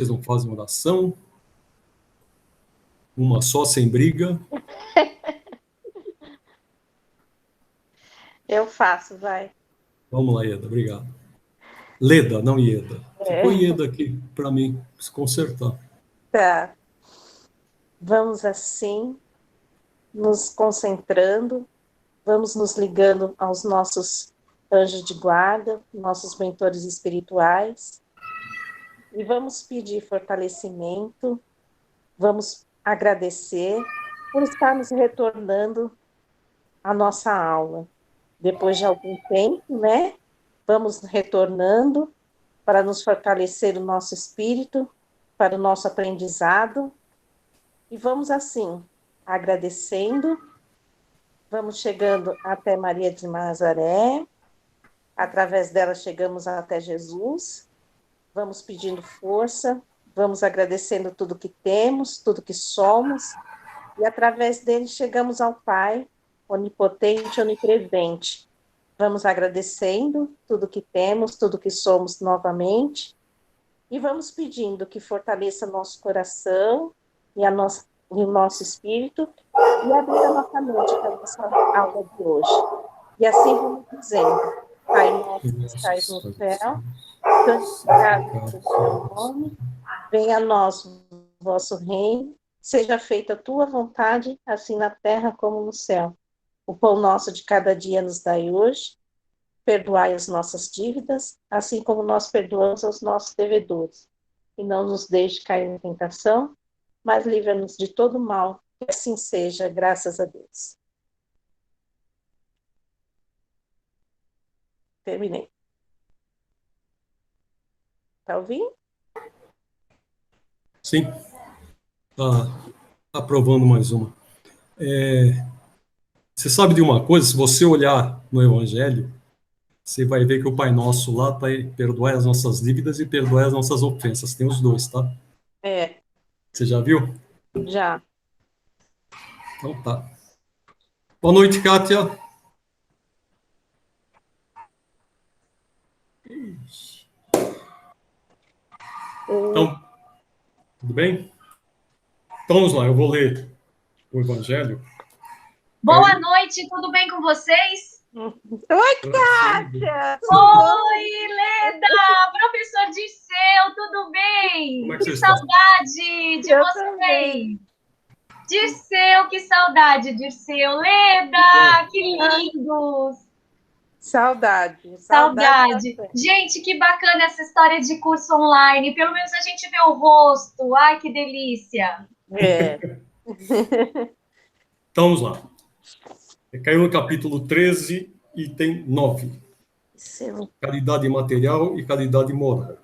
Vocês não fazem oração? Uma só, sem briga? Eu faço, vai. Vamos lá, Ieda, obrigado. Leda, não Ieda. Você É. põe Ieda aqui para mim se consertar. Tá. Vamos assim, nos concentrando, vamos nos ligando aos nossos anjos de guarda, nossos mentores espirituais, e vamos pedir fortalecimento, vamos agradecer por estarmos retornando à nossa aula. Depois de algum tempo, né? Vamos retornando para nos fortalecer o nosso espírito, para o nosso aprendizado, e vamos assim, agradecendo, vamos chegando até Maria de Nazaré, através dela chegamos até Jesus, vamos pedindo força, vamos agradecendo tudo que temos, tudo que somos, e através dele chegamos ao Pai, onipotente, onipresente. Vamos agradecendo tudo que temos, tudo que somos novamente, e vamos pedindo que fortaleça nosso coração e o nosso espírito, e abrir a nossa mente para a nossa aula de hoje. E assim vamos dizendo: Pai nosso que estais no céu, santificado seja o teu nome, venha a nós o vosso reino, seja feita a tua vontade, assim na terra como no céu. O pão nosso de cada dia nos dai hoje, perdoai as nossas dívidas, assim como nós perdoamos aos nossos devedores. E não nos deixe cair em tentação, mas livra-nos de todo mal, que assim seja, graças a Deus. Terminei. Tá ouvindo? Sim. Aprovando mais uma. Você sabe de uma coisa? Se você olhar no Evangelho, você vai ver que o Pai Nosso lá está aí, perdoar as nossas dívidas e perdoar as nossas ofensas. Tem os dois, tá? É. Você já viu? Já. Então tá. Boa noite, Kátia. Então, tudo bem? Então vamos lá, eu vou ler o Evangelho. Boa noite, tudo bem com vocês? Oi, Kátia! Oi, Leda! Professor Dirceu, tudo bem? Como é que você saudade de vocês! Dirceu, que saudade, Dirceu! Leda, que lindos! Saudade. Gente, que bacana essa história de curso online. Pelo menos a gente vê o rosto. Ai, que delícia! Então vamos lá. Caiu no capítulo 13, item 9. Sim. Caridade material e caridade moral.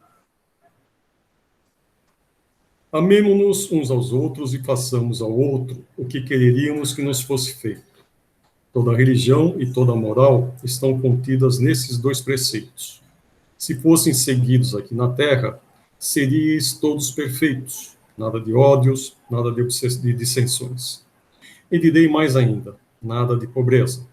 Amemo-nos uns aos outros e façamos ao outro o que quereríamos que nos fosse feito. Toda a religião e toda a moral estão contidas nesses dois preceitos. Se fossem seguidos aqui na Terra, seríeis todos perfeitos, nada de ódios, nada de dissensões. E direi mais ainda, nada de pobreza,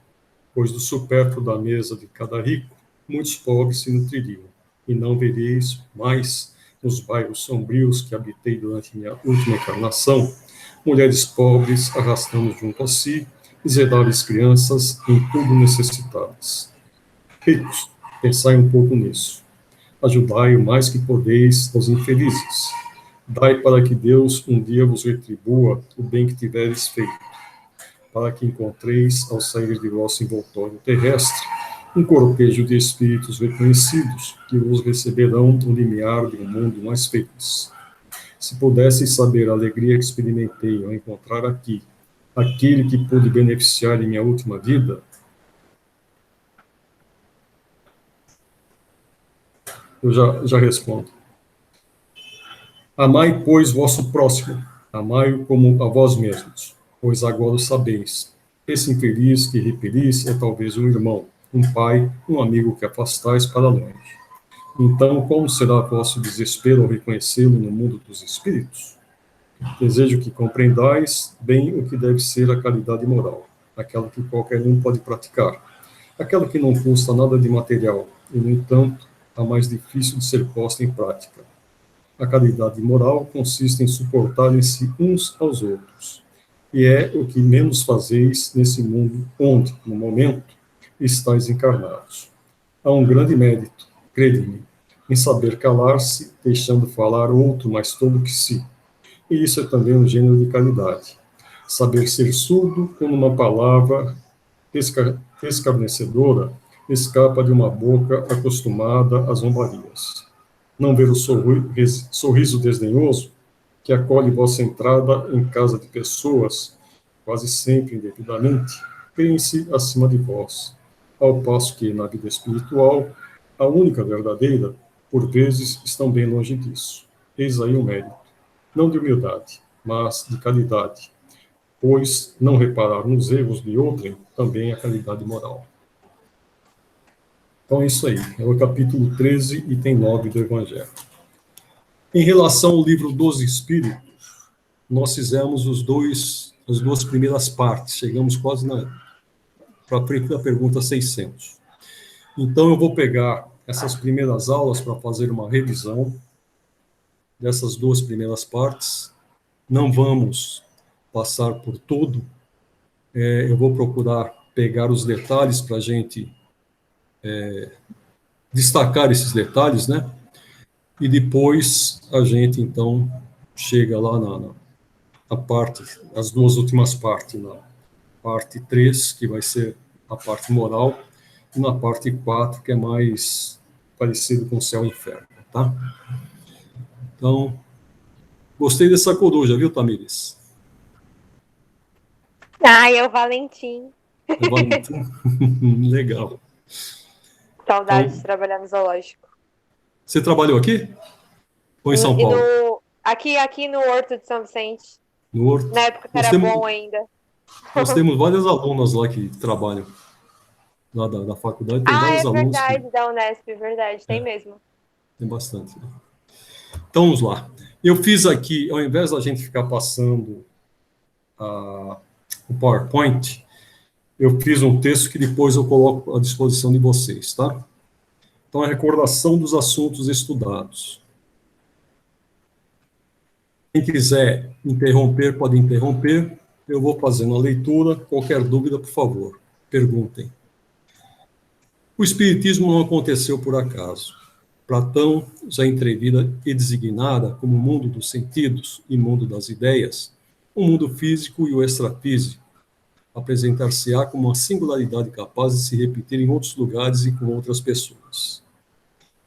pois do supérfluo da mesa de cada rico, muitos pobres se nutririam, e não vereis mais, nos bairros sombrios que habitei durante minha última encarnação, mulheres pobres arrastando junto a si miseráveis crianças em tudo necessitadas. Ricos, pensai um pouco nisso. Ajudai o mais que podeis aos infelizes. Dai para que Deus um dia vos retribua o bem que tiveres feito, para que encontreis, ao sair de vosso envoltório terrestre, um cortejo de espíritos reconhecidos que vos receberão no limiar de um mundo mais feliz. Se pudesseis saber a alegria que experimentei ao encontrar aqui aquele que pude beneficiar em minha última vida, eu já respondo. Amai, pois, vosso próximo, amai-o como a vós mesmos, pois agora o sabeis. Esse infeliz que repelis é talvez um irmão, um pai, um amigo que afastais para longe. Então, como será vosso desespero ao reconhecê-lo no mundo dos espíritos? Desejo que compreendais bem o que deve ser a caridade moral, aquela que qualquer um pode praticar, aquela que não custa nada de material e, no entanto, a mais difícil de ser posta em prática. A caridade moral consiste em suportarem-se uns aos outros, e é o que menos fazeis nesse mundo onde, no momento, estáis encarnados. Há um grande mérito, crede-me, em saber calar-se, deixando falar outro mais tolo que si. E isso é também um gênero de caridade. Saber ser surdo quando uma palavra escarnecedora escapa de uma boca acostumada às zombarias. Não ver o sorriso desdenhoso que acolhe vossa entrada em casa de pessoas, quase sempre indevidamente, pense acima de vós, ao passo que, na vida espiritual, a única verdadeira, por vezes, estão bem longe disso. Eis aí o mérito, não de humildade, mas de caridade, pois não reparar nos erros de outrem também é caridade moral. Então é isso aí, é o capítulo 13, item 9 do Evangelho. Em relação ao livro dos Espíritos, nós fizemos as duas primeiras partes, chegamos quase para a pergunta 600. Então eu vou pegar essas primeiras aulas para fazer uma revisão dessas duas primeiras partes. Não vamos passar por tudo, eu vou procurar pegar os detalhes para a gente destacar esses detalhes, né? E depois a gente, então, chega lá na parte, as duas últimas partes, na parte 3, que vai ser a parte moral, e na parte 4, que é mais parecido com o céu e inferno, tá? Então, gostei dessa coruja, viu, Tamires? É o Valentim. É Valentim? Legal. Saudades Então, de trabalhar no zoológico. Você trabalhou aqui? Ou em São Paulo? Aqui no Horto de São Vicente. No Horto? Na época que era bom ainda. Nós temos várias alunas lá que trabalham. Lá da faculdade tem vários alunos. É verdade, da Unesp, verdade, tem mesmo. Tem bastante. Né? Então, vamos lá. Eu fiz aqui, ao invés da gente ficar passando o PowerPoint, eu fiz um texto que depois eu coloco à disposição de vocês, tá? Então, a recordação dos assuntos estudados. Quem quiser interromper, pode interromper. Eu vou fazendo a leitura. Qualquer dúvida, por favor, perguntem. O Espiritismo não aconteceu por acaso. Platão, já entrevida e designada como mundo dos sentidos e mundo das ideias, o mundo físico e o extrafísico, apresentar-se-á como uma singularidade capaz de se repetir em outros lugares e com outras pessoas.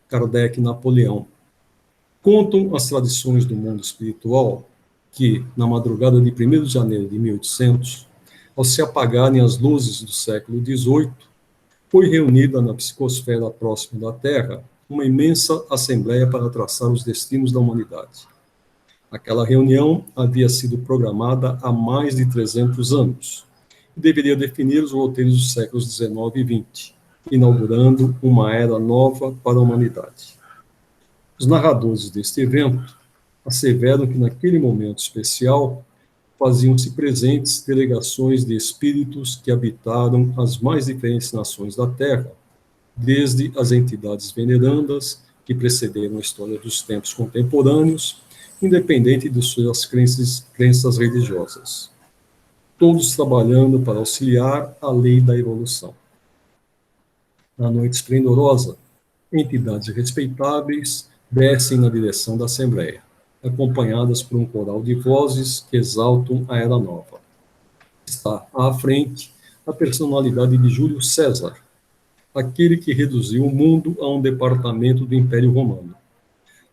Kardec e Napoleão. Contam as tradições do mundo espiritual que, na madrugada de 1º de janeiro de 1800, ao se apagarem as luzes do século XVIII, foi reunida na psicosfera próxima da Terra uma imensa assembleia para traçar os destinos da humanidade. Aquela reunião havia sido programada há mais de 300 anos e deveria definir os roteiros dos séculos XIX e XX, inaugurando uma era nova para a humanidade. Os narradores deste evento asseveram que naquele momento especial faziam-se presentes delegações de espíritos que habitaram as mais diferentes nações da Terra, desde as entidades venerandas que precederam a história dos tempos contemporâneos, independente de suas crenças religiosas. Todos trabalhando para auxiliar a lei da evolução. Na noite esplendorosa, entidades respeitáveis descem na direção da Assembleia, acompanhadas por um coral de vozes que exaltam a Era Nova. Está à frente a personalidade de Júlio César, aquele que reduziu o mundo a um departamento do Império Romano.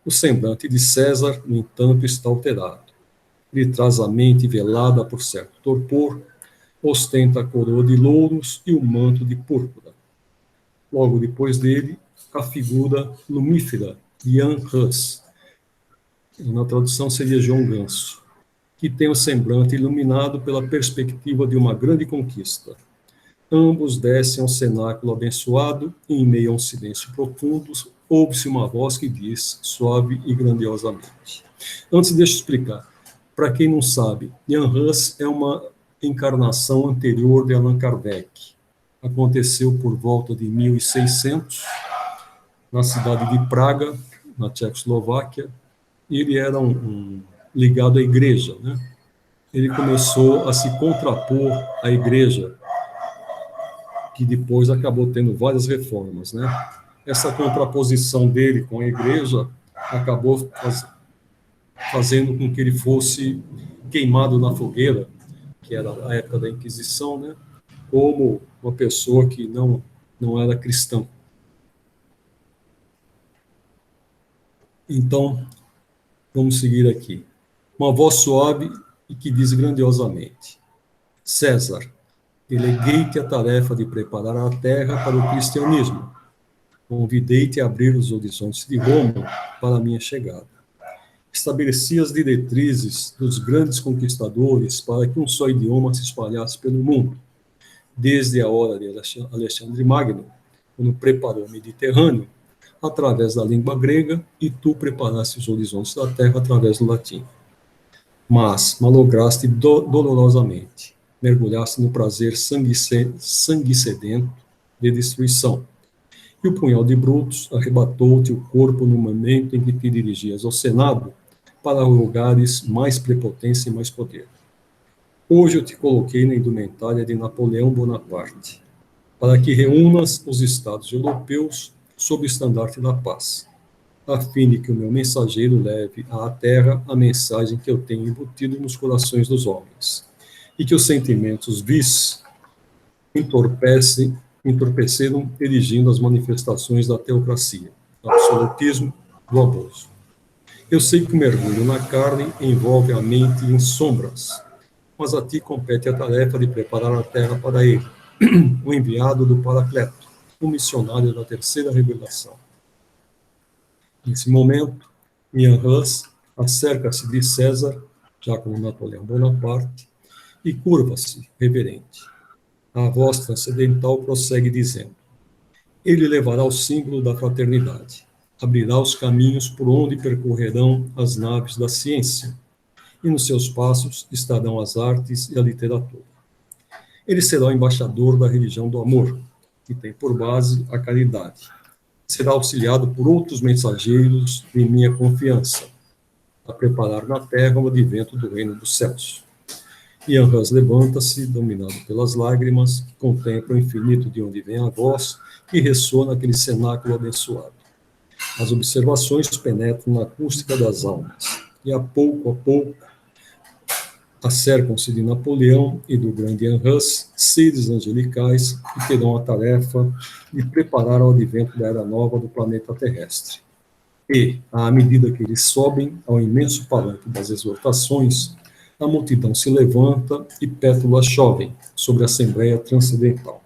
O semblante de César, no entanto, está alterado. Ele traz a mente velada por certo torpor, ostenta a coroa de louros e o manto de púrpura. Logo depois dele, a figura lumífera de Jan Hus, na tradução seria João Ganso, que tem o semblante iluminado pela perspectiva de uma grande conquista. Ambos descem ao cenáculo abençoado e, em meio a um silêncio profundo, ouve-se uma voz que diz, suave e grandiosamente. Antes, deixa eu explicar. Para quem não sabe, Jan Hus é uma encarnação anterior de Allan Kardec. Aconteceu por volta de 1600, na cidade de Praga, na Tchecoslováquia, ele era ligado à igreja, né? Ele começou a se contrapor à igreja, que depois acabou tendo várias reformas, né? Essa contraposição dele com a igreja acabou fazendo com que ele fosse queimado na fogueira, que era a época da Inquisição, né? Como uma pessoa que não era cristã. Então, vamos seguir aqui. Uma voz suave e que diz grandiosamente: César, deleguei-te a tarefa de preparar a terra para o cristianismo. Convidei-te a abrir os horizontes de Roma para a minha chegada. Estabeleci as diretrizes dos grandes conquistadores para que um só idioma se espalhasse pelo mundo, desde a hora de Alexandre Magno, quando preparou o Mediterrâneo, através da língua grega, e tu preparaste os horizontes da terra através do latim. Mas malograste dolorosamente, mergulhaste no prazer sangue sedento de destruição, e o punhal de Brutus arrebatou-te o corpo no momento em que te dirigias ao Senado para lugares mais prepotência e mais poder. Hoje eu te coloquei na indumentária de Napoleão Bonaparte, para que reúnas os estados europeus sob o estandarte da paz, a fim de que o meu mensageiro leve à terra a mensagem que eu tenho embutido nos corações dos homens, e que os sentimentos vis entorpeceram erigindo as manifestações da teocracia, do absolutismo, do abuso. Eu sei que o mergulho na carne envolve a mente em sombras, mas a ti compete a tarefa de preparar a terra para ele, o enviado do Paracleto, o missionário da terceira revelação. Nesse momento, Ian Hus acerca-se de César, já como Napoleão Bonaparte, e curva-se, reverente. A voz transcendental prossegue dizendo: ele levará o símbolo da fraternidade, abrirá os caminhos por onde percorrerão as naves da ciência, e nos seus passos estarão as artes e a literatura. Ele será o embaixador da religião do amor, que tem por base a caridade. Será auxiliado por outros mensageiros de minha confiança, a preparar na terra o advento do reino dos céus. Ian Hus levanta-se, dominado pelas lágrimas, que contempla o infinito de onde vem a voz, que ressoa naquele cenáculo abençoado. As observações penetram na acústica das almas, e a pouco, acercam-se de Napoleão e do grande Ian Hus, seres angelicais que terão a tarefa de preparar o advento da era nova do planeta terrestre. E, à medida que eles sobem ao imenso palanque das exortações, a multidão se levanta e pétalas chovem sobre a Assembleia Transcendental.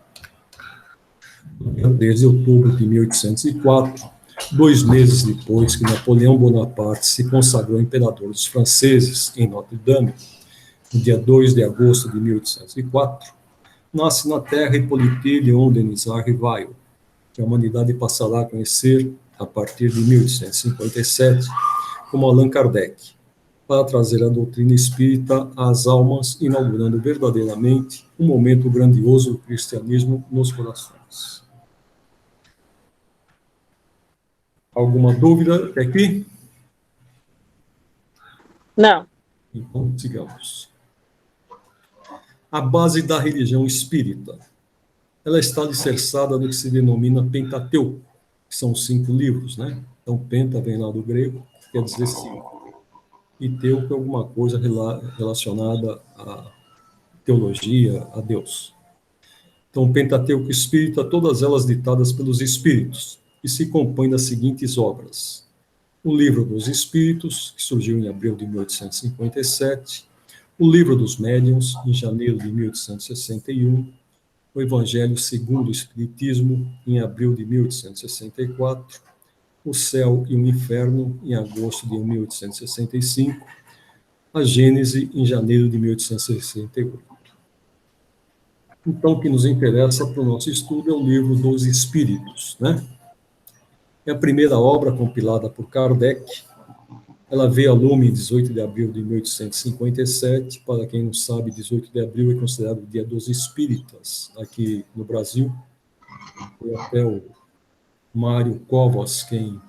Desde outubro de 1804, 2 meses depois que Napoleão Bonaparte se consagrou imperador dos franceses em Notre-Dame, no dia 2 de agosto de 1804, nasce na Terra Hippolyte Léon Denisard Rivail, que a humanidade passará a conhecer a partir de 1857 como Allan Kardec, para trazer a doutrina espírita às almas, inaugurando verdadeiramente um momento grandioso do cristianismo nos corações. Alguma dúvida até aqui? Não. Então, sigamos. A base da religião espírita. Ela está alicerçada no que se denomina Pentateuco, que são 5 livros, né? Então, penta vem lá do grego, quer dizer 5. E teuco é alguma coisa relacionada à teologia, a Deus. Então, Pentateuco espírita, todas elas ditadas pelos espíritos, e se compõem das seguintes obras: o Livro dos Espíritos, que surgiu em abril de 1857, o Livro dos Médiuns, em janeiro de 1861, o Evangelho segundo o Espiritismo, em abril de 1864, o Céu e o Inferno, em agosto de 1865, a Gênese, em janeiro de 1868. Então, o que nos interessa para o nosso estudo é o Livro dos Espíritos, né? É a primeira obra compilada por Kardec. Ela veio a lume em 18 de abril de 1857. Para quem não sabe, 18 de abril é considerado o Dia dos Espíritas aqui no Brasil. Foi até o Mário Covas quem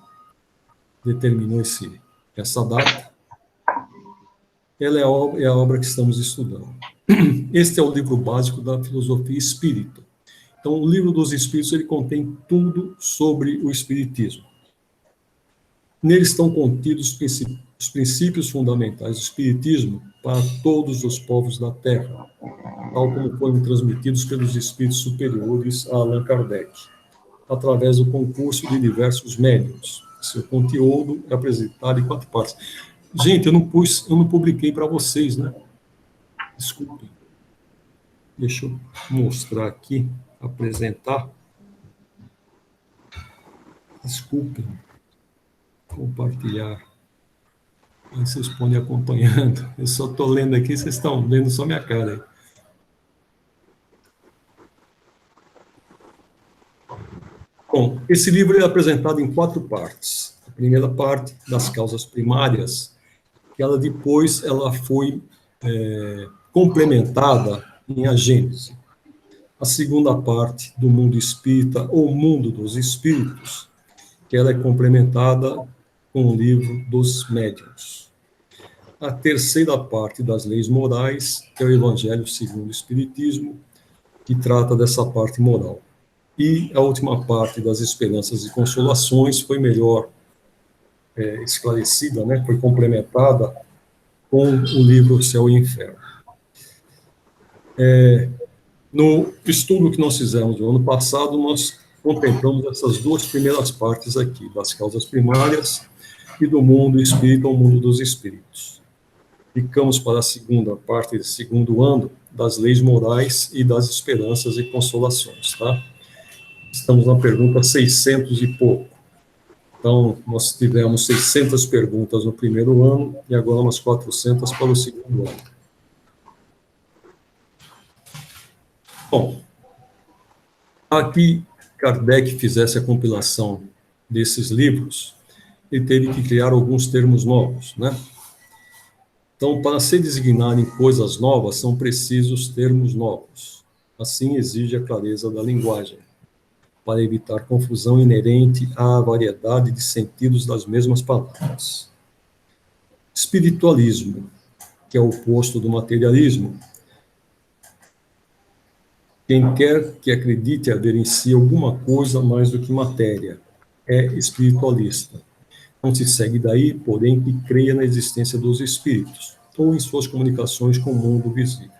determinou essa data, ela é a obra que estamos estudando. Este é o livro básico da filosofia espírita. Então, o livro dos Espíritos, ele contém tudo sobre o Espiritismo. Nele estão contidos os princípios fundamentais do Espiritismo para todos os povos da Terra, tal como foram transmitidos pelos Espíritos superiores a Allan Kardec, através do concurso de diversos médiuns. Seu conteúdo é apresentado em 4 partes. Gente, eu não publiquei para vocês, né? Desculpem. Deixa eu mostrar aqui, apresentar. Desculpem. Compartilhar. Aí vocês podem ir acompanhando. Eu só estou lendo aqui, vocês estão vendo só minha cara aí. Bom, esse livro é apresentado em 4 partes. A primeira parte, das causas primárias, que depois ela foi complementada em A Gênese. A segunda parte, do mundo espírita, ou mundo dos espíritos, que ela é complementada com o livro dos médiuns. A terceira parte, das leis morais, que é o Evangelho segundo o Espiritismo, que trata dessa parte moral. E a última parte, das esperanças e consolações, foi melhor esclarecida, né? Foi complementada com o livro Céu e Inferno. No estudo que nós fizemos no ano passado, nós contemplamos essas 2 primeiras partes aqui, das causas primárias e do mundo espírita ao mundo dos espíritos. Ficamos para a segunda parte, do segundo ano, das leis morais e das esperanças e consolações, tá? Estamos na pergunta 600 e pouco. Então, nós tivemos 600 perguntas no primeiro ano e agora umas 400 para o segundo ano. Bom, aqui Kardec fizesse a compilação desses livros, ele teve que criar alguns termos novos, né? Então, para se designarem coisas novas, são precisos termos novos. Assim exige a clareza da linguagem, para evitar confusão inerente à variedade de sentidos das mesmas palavras. Espiritualismo, que é o oposto do materialismo. Quem quer que acredite haver em si alguma coisa mais do que matéria é espiritualista. Não se segue daí, porém, que creia na existência dos espíritos, ou em suas comunicações com o mundo visível.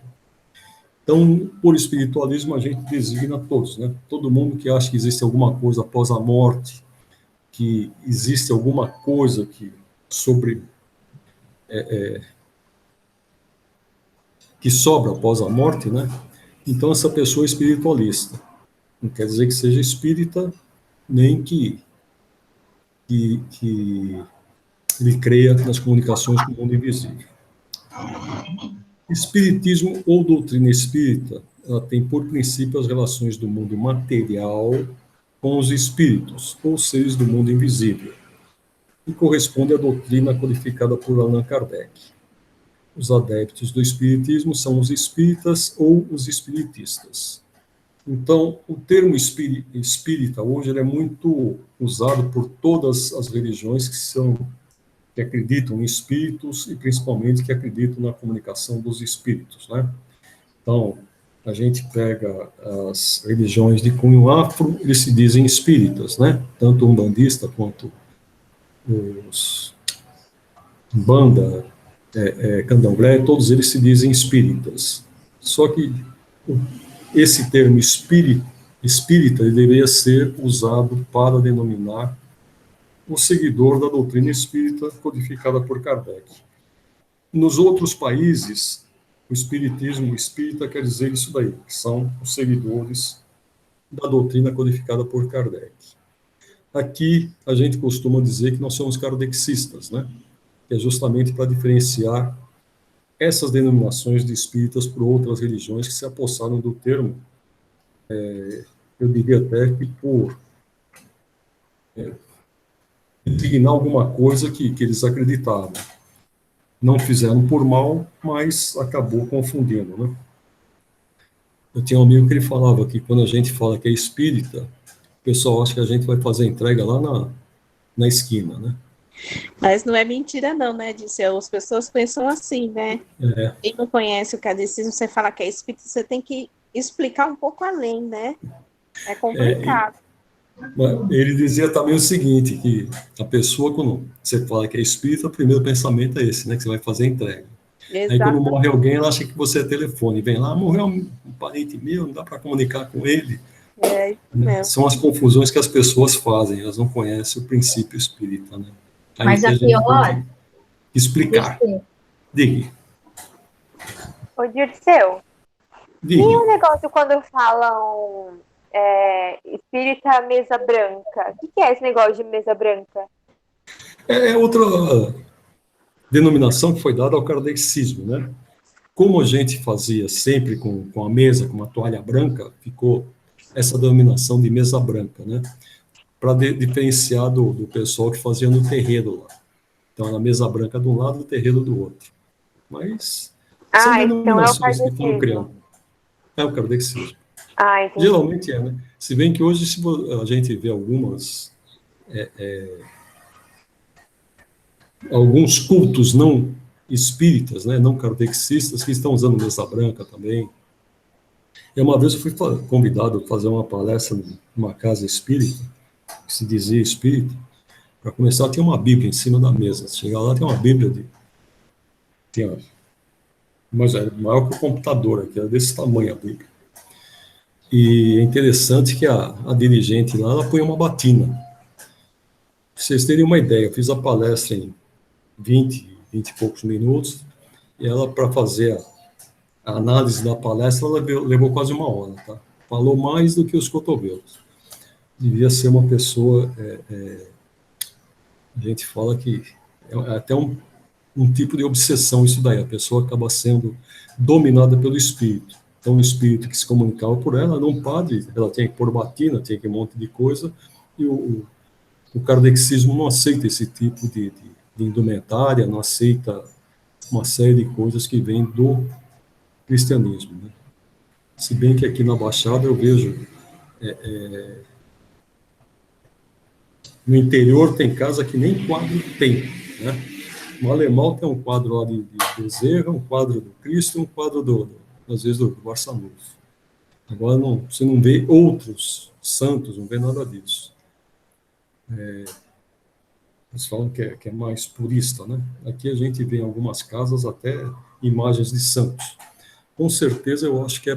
Então, por espiritualismo, a gente designa todos, né? Todo mundo que acha que existe alguma coisa após a morte, que existe alguma coisa que sobra após a morte, né? Então, essa pessoa é espiritualista. Não quer dizer que seja espírita, nem que ele creia nas comunicações com o mundo invisível. Espiritismo ou doutrina espírita, ela tem por princípio as relações do mundo material com os espíritos, ou seres do mundo invisível, e corresponde à doutrina codificada por Allan Kardec. Os adeptos do espiritismo são os espíritas ou os espiritistas. Então, o termo espírita hoje ele é muito usado por todas as religiões que acreditam em espíritos e principalmente que acreditam na comunicação dos espíritos, né? Então, a gente pega as religiões de cunho afro, eles se dizem espíritas, né? Tanto o umbandista quanto os Umbanda, Candomblé, todos eles se dizem espíritas. Só que esse termo espírita ele deveria ser usado para denominar o seguidor da doutrina espírita codificada por Kardec. Nos outros países, o espiritismo espírita quer dizer isso daí, que são os seguidores da doutrina codificada por Kardec. Aqui, a gente costuma dizer que nós somos kardexistas, né? Que é justamente para diferenciar essas denominações de espíritas por outras religiões que se apossaram do termo, eu diria até que por designar alguma coisa que eles acreditavam. Não fizeram por mal, mas acabou confundindo, né? Eu tinha um amigo que ele falava que quando a gente fala que é espírita, o pessoal acha que a gente vai fazer entrega lá na esquina, né? Mas não é mentira não, né, Dirceu? As pessoas pensam assim, né? É, Quem não conhece o catecismo, você fala que é espírito, você tem que explicar um pouco além, né? É complicado. mas ele dizia também o seguinte, que a pessoa, quando você fala que é espírita, o primeiro pensamento é esse, né, que você vai fazer a entrega. Aí quando Exatamente. morre alguém, ela acha que você é telefone. Vem lá, morreu um parente meu, não dá para comunicar com ele. É isso Né? mesmo. São as confusões que as pessoas fazem, elas não conhecem o princípio espírita. Né? Aí Mas que a a gente tem pior, que explicar. Dirceu, Diga, Ô, Dirceu, e diga. o negócio quando falam espírita mesa branca? O que é esse negócio de mesa branca? É outra denominação que foi dada ao kardecismo, né? Como a gente fazia sempre com a mesa, com uma toalha branca, ficou essa denominação de mesa branca, né? Para diferenciar do pessoal que fazia no terreiro lá. Então, era a mesa branca de um lado e o terreiro do outro. Mas são Ah, então é o denominações que foram kardecismo. criando. É o kardecismo. Ah, entendi. Geralmente é, né? Se bem que hoje se a gente vê alguns cultos não espíritas, né, não kardexistas, que estão usando mesa branca também. E uma vez eu fui convidado a fazer uma palestra numa casa espírita, que se dizia espírita. Para começar, tinha uma Bíblia em cima da mesa. Chegar lá, tem uma Bíblia tinha, mas é maior que o computador aqui, era desse tamanho a Bíblia. E é interessante que a dirigente lá, ela põe uma batina. Pra vocês terem uma ideia, eu fiz a palestra em 20 e poucos minutos, e ela, para fazer a análise da palestra, ela levou quase uma hora, tá? Falou mais do que os cotovelos. Devia ser uma pessoa, a gente fala que é até um tipo de obsessão isso daí, a pessoa acaba sendo dominada pelo espírito. Então, o espírito que se comunicava por ela, não pode, ela tinha que pôr batina, tinha que um monte de coisa, e o kardecismo não aceita esse tipo de indumentária, não aceita uma série de coisas que vêm do cristianismo. Né? Se bem que aqui na Baixada eu vejo, no interior tem casa que nem quadro tem, né? No Alemão tem um quadro lá de Bezerra, um quadro do Cristo e um quadro, às vezes, do Barçanufo. Agora, você não vê outros santos, não vê nada disso. Eles falam que é mais purista, né? Aqui a gente vê em algumas casas até imagens de santos. Com certeza, eu acho que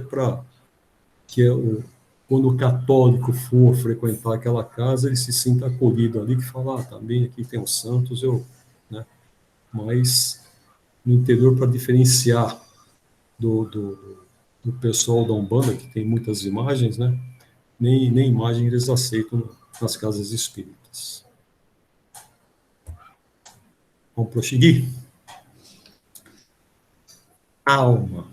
quando o católico for frequentar aquela casa, ele se sinta acolhido ali, que fala, também aqui tem os santos, né? Mas no interior, para diferenciar do pessoal da Umbanda, que tem muitas imagens, né? Nem imagem eles aceitam nas casas espíritas. Vamos prosseguir? Alma.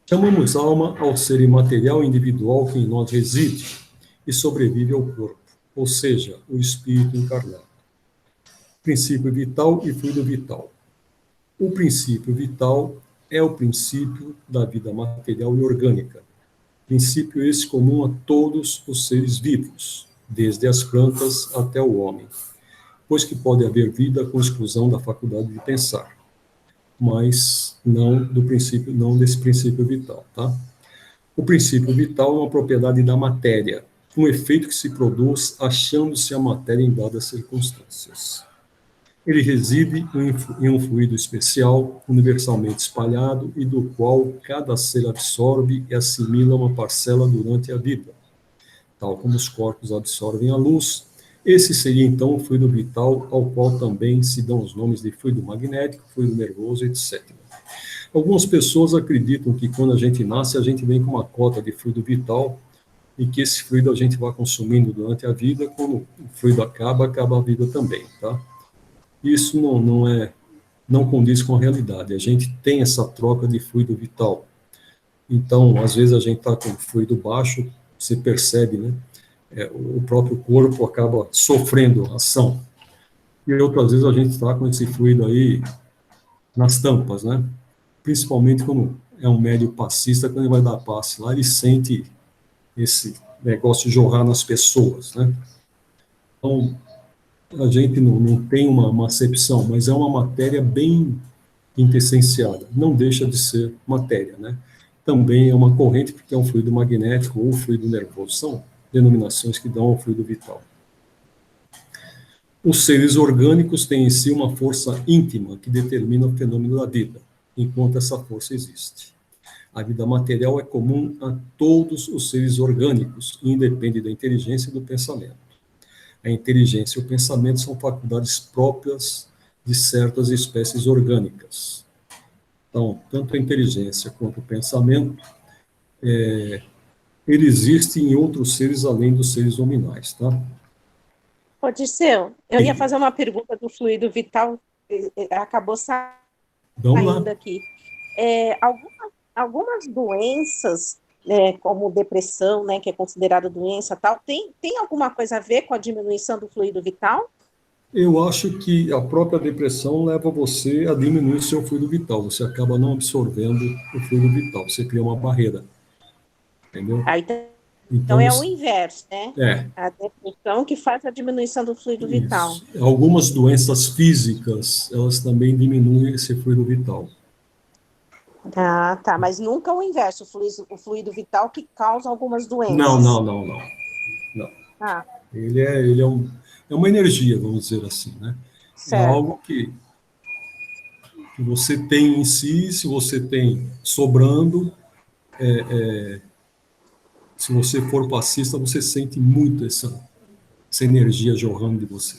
Chamamos alma ao ser imaterial individual que em nós reside e sobrevive ao corpo, ou seja, o espírito encarnado. Princípio vital e fluido vital. O princípio vital é o princípio da vida material e orgânica. Princípio esse comum a todos os seres vivos, desde as plantas até o homem, pois que pode haver vida com exclusão da faculdade de pensar, mas não desse princípio vital, tá? O princípio vital é uma propriedade da matéria, um efeito que se produz achando-se a matéria em dadas circunstâncias. Ele reside em um fluido especial, universalmente espalhado, e do qual cada ser absorve e assimila uma parcela durante a vida. Tal como os corpos absorvem a luz, esse seria então o fluido vital, ao qual também se dão os nomes de fluido magnético, fluido nervoso, etc. Algumas pessoas acreditam que quando a gente nasce, a gente vem com uma cota de fluido vital e que esse fluido a gente vai consumindo durante a vida, quando o fluido acaba a vida também, tá? Isso não condiz com a realidade. A gente tem essa troca de fluido vital. Então, às vezes a gente está com fluido baixo, você percebe, né? O próprio corpo acaba sofrendo ação. E outras vezes a gente está com esse fluido aí nas tampas, né? Principalmente quando é um médio passista, quando ele vai dar passe lá, ele sente esse negócio jorrar nas pessoas, né? Então, a gente não tem uma acepção, mas é uma matéria bem quintessenciada. Não deixa de ser matéria, né? Também é uma corrente, porque é um fluido magnético ou fluido nervoso. São denominações que dão ao fluido vital. Os seres orgânicos têm em si uma força íntima que determina o fenômeno da vida, enquanto essa força existe. A vida material é comum a todos os seres orgânicos e independe da inteligência e do pensamento. A inteligência e o pensamento são faculdades próprias de certas espécies orgânicas. Então, tanto a inteligência quanto o pensamento, ele existe em outros seres além dos seres nominais, tá? Ô, Dirceu, eu ia fazer uma pergunta do fluido vital, acabou Vamos saindo lá. aqui. Algumas doenças, como depressão, né, que é considerada doença tal, tem alguma coisa a ver com a diminuição do fluido vital? Eu acho que a própria depressão leva você a diminuir o seu fluido vital. Você acaba não absorvendo o fluido vital. Você cria uma barreira. Entendeu? Então é o inverso, né? É. A depressão que faz a diminuição do fluido vital. Algumas doenças físicas, elas também diminuem esse fluido vital. Ah, tá. Mas nunca o inverso, o fluido vital que causa algumas doenças. Não. Ah. Ele é uma energia, vamos dizer assim, né? Certo. É algo que você tem em si, se você tem sobrando, se você for passista, você sente muito essa energia jorrando de você.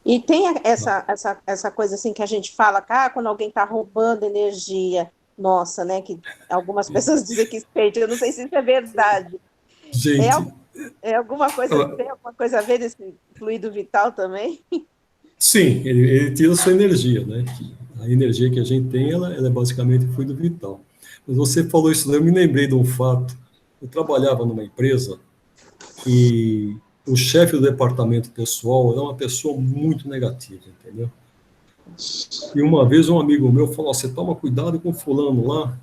E tem essa coisa assim que a gente fala, quando alguém está roubando energia, nossa, né? Que algumas pessoas dizem que sente, eu não sei se isso é verdade. Gente, tem alguma coisa a ver desse fluido vital também? Sim, ele tira a sua energia, né? A energia que a gente tem, ela é basicamente fluido vital. Mas você falou isso, eu me lembrei de um fato. Eu trabalhava numa empresa e o chefe do departamento pessoal era uma pessoa muito negativa, entendeu? E uma vez um amigo meu falou, você toma cuidado com fulano lá,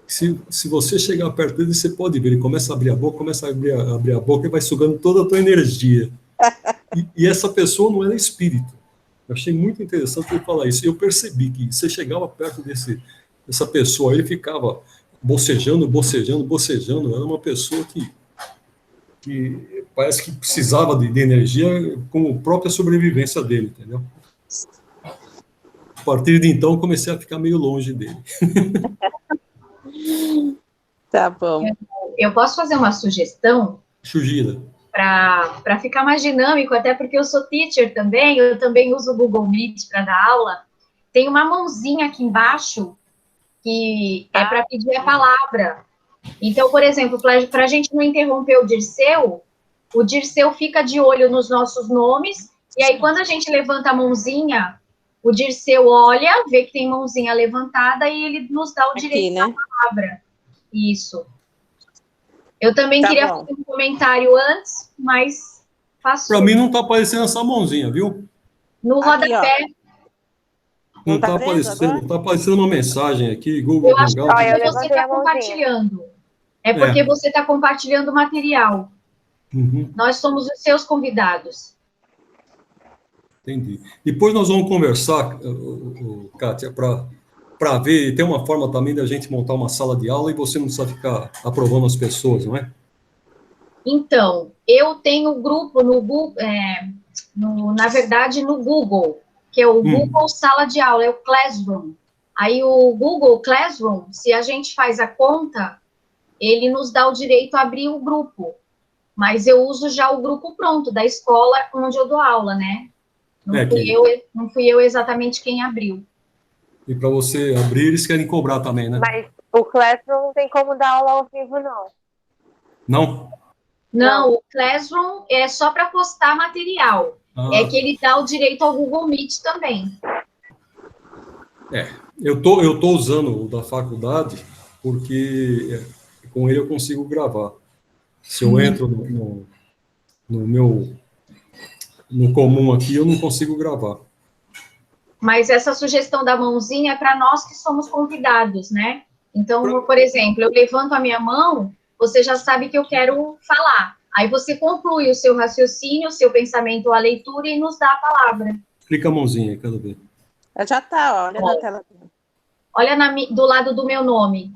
se você chegar perto dele, você pode ver, ele começa a abrir a boca, abrir a boca e vai sugando toda a tua energia. E essa pessoa não era espírito. Eu achei muito interessante ele falar isso. E eu percebi que você chegava perto dessa pessoa, ele ficava bocejando. Era uma pessoa que parece que precisava de energia como própria sobrevivência dele, entendeu? A partir de então, eu comecei a ficar meio longe dele. Tá bom. Eu posso fazer uma sugestão? Sugira. Para ficar mais dinâmico, até porque eu sou teacher também, eu também uso o Google Meet para dar aula. Tem uma mãozinha aqui embaixo que é para pedir a palavra. Então, por exemplo, para a gente não interromper o Dirceu fica de olho nos nossos nomes, e aí quando a gente levanta a mãozinha, o Dirceu olha, vê que tem mãozinha levantada e ele nos dá o direito da palavra. Isso. Eu também queria fazer um comentário antes, mas faço. Para mim não está aparecendo essa mãozinha, viu? No rodapé. Não está aparecendo, está aparecendo uma mensagem aqui, Google Eu acho que você está compartilhando. É porque você está compartilhando o material. Uhum. Nós somos os seus convidados. Entendi. Depois nós vamos conversar, Kátia, para ver, tem uma forma também da gente montar uma sala de aula e você não precisa ficar aprovando as pessoas, não é? Então, eu tenho grupo no Google, na verdade, no Google, que é o Google Sala de Aula, é o Classroom. Aí o Google Classroom, se a gente faz a conta, ele nos dá o direito a abrir o grupo. Mas eu uso já o grupo pronto, da escola onde eu dou aula, né? Não fui eu exatamente quem abriu. E para você abrir, eles querem cobrar também, né? Mas o Classroom não tem como dar aula ao vivo, não. Não? Não, o Classroom é só para postar material. É que ele dá o direito ao Google Meet também. Eu tô usando o da faculdade porque com ele eu consigo gravar. Se eu entro no comum aqui, eu não consigo gravar. Mas essa sugestão da mãozinha é para nós que somos convidados, né? Então, por exemplo, eu levanto a minha mão, você já sabe que eu quero falar. Aí você conclui o seu raciocínio, o seu pensamento ou a leitura e nos dá a palavra. Clica a mãozinha aí, quero ver. Já tá, olha na tela. Olha do lado do meu nome.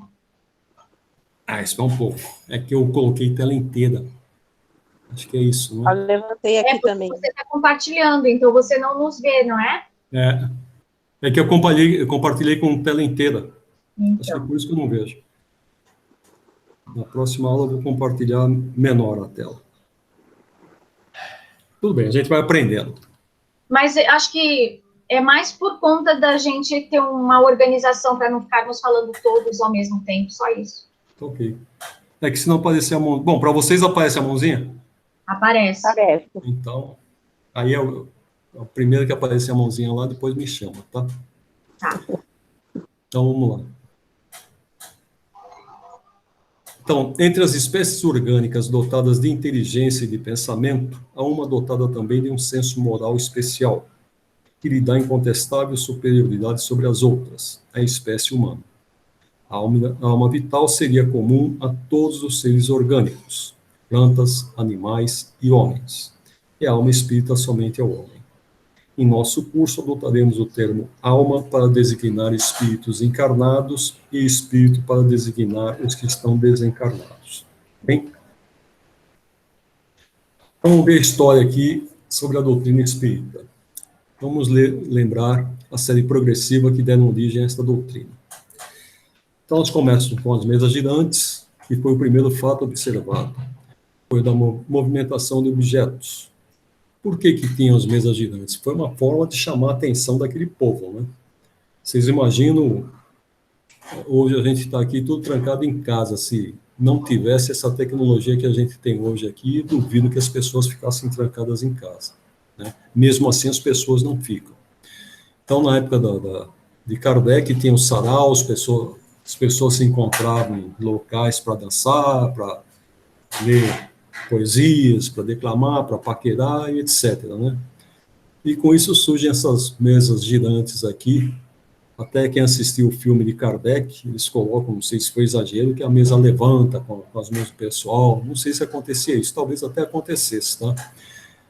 Ah, espera um pouco. É que eu coloquei tela inteira. Acho que é isso, Eu né? levantei aqui também. Você está compartilhando, então você não nos vê, não é? É que eu compartilhei com tela inteira. Então. Acho que é por isso que eu não vejo. Na próxima aula eu vou compartilhar menor a tela. Tudo bem, a gente vai aprendendo. Mas acho que é mais por conta da gente ter uma organização para não ficarmos falando todos ao mesmo tempo, só isso. Ok. É que se não aparecer a mão... Bom, para vocês aparece a mãozinha? Aparece. Parece. Então, aí é o primeiro que aparecer a mãozinha lá, depois me chama, tá? Tá. Então, vamos lá. Então, entre as espécies orgânicas dotadas de inteligência e de pensamento, há uma dotada também de um senso moral especial, que lhe dá incontestável superioridade sobre as outras, a espécie humana. A alma vital seria comum a todos os seres orgânicos, plantas, animais e homens, e a alma espírita somente ao homem. Em nosso curso, adotaremos o termo alma para designar espíritos encarnados e espírito para designar os que estão desencarnados. Bem? Vamos ver a história aqui sobre a doutrina espírita. Vamos lembrar a série progressiva que deram origem a esta doutrina. Então, nós começamos com as mesas girantes, que foi o primeiro fato observado. Foi da movimentação de objetos. Por que tinham as mesas girantes? Foi uma forma de chamar a atenção daquele povo, né? Vocês imaginam, hoje a gente está aqui tudo trancado em casa, se não tivesse essa tecnologia que a gente tem hoje aqui, duvido que as pessoas ficassem trancadas em casa, né? Mesmo assim, as pessoas não ficam. Então, na época de Kardec, tinha os saraus, as pessoas se encontravam em locais para dançar, para ler poesias, para declamar, para paquerar e etc, né? E com isso surgem essas mesas girantes aqui. Até quem assistiu o filme de Kardec, eles colocam, não sei se foi exagero, que a mesa levanta com as mãos do pessoal. Não sei se acontecia isso, talvez até acontecesse, tá?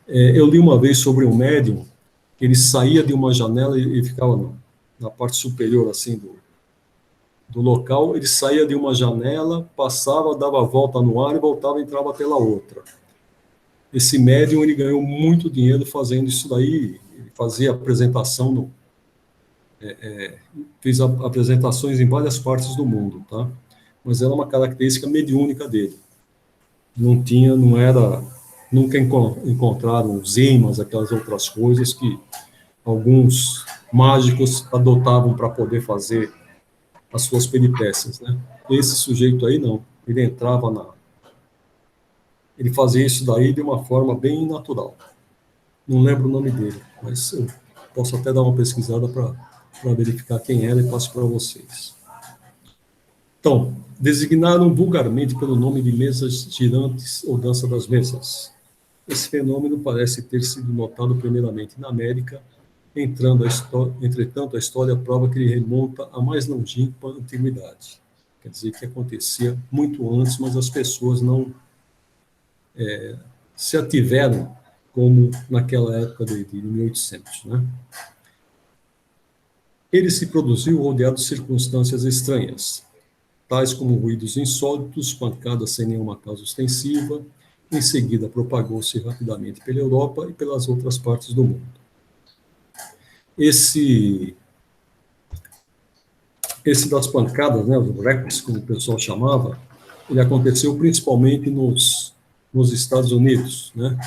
Eu li uma vez sobre um médium, que ele saía de uma janela e ficava na parte superior, assim, do local, ele saía de uma janela, passava, dava a volta no ar e voltava e entrava pela outra. Esse médium, ele ganhou muito dinheiro fazendo isso daí, ele fazia apresentação, fez apresentações em várias partes do mundo, tá? Mas era uma característica mediúnica dele. Nunca encontraram os ímãs, aquelas outras coisas que alguns mágicos adotavam para poder fazer as suas peripécias, né? Esse sujeito aí, não. Ele entrava ele fazia isso daí de uma forma bem natural. Não lembro o nome dele, mas eu posso até dar uma pesquisada para verificar quem era e passo para vocês. Então, designaram vulgarmente pelo nome de mesas girantes ou dança das mesas. Esse fenômeno parece ter sido notado primeiramente na América, entretanto, a história prova que ele remonta à mais longínqua antiguidade. Quer dizer que acontecia muito antes, mas as pessoas não se ativeram como naquela época de 1800, né? Ele se produziu rodeado de circunstâncias estranhas, tais como ruídos insólitos, pancadas sem nenhuma causa ostensiva. Em seguida, propagou-se rapidamente pela Europa e pelas outras partes do mundo. Esse das pancadas, né, os records, como o pessoal chamava, ele aconteceu principalmente nos Estados Unidos, né,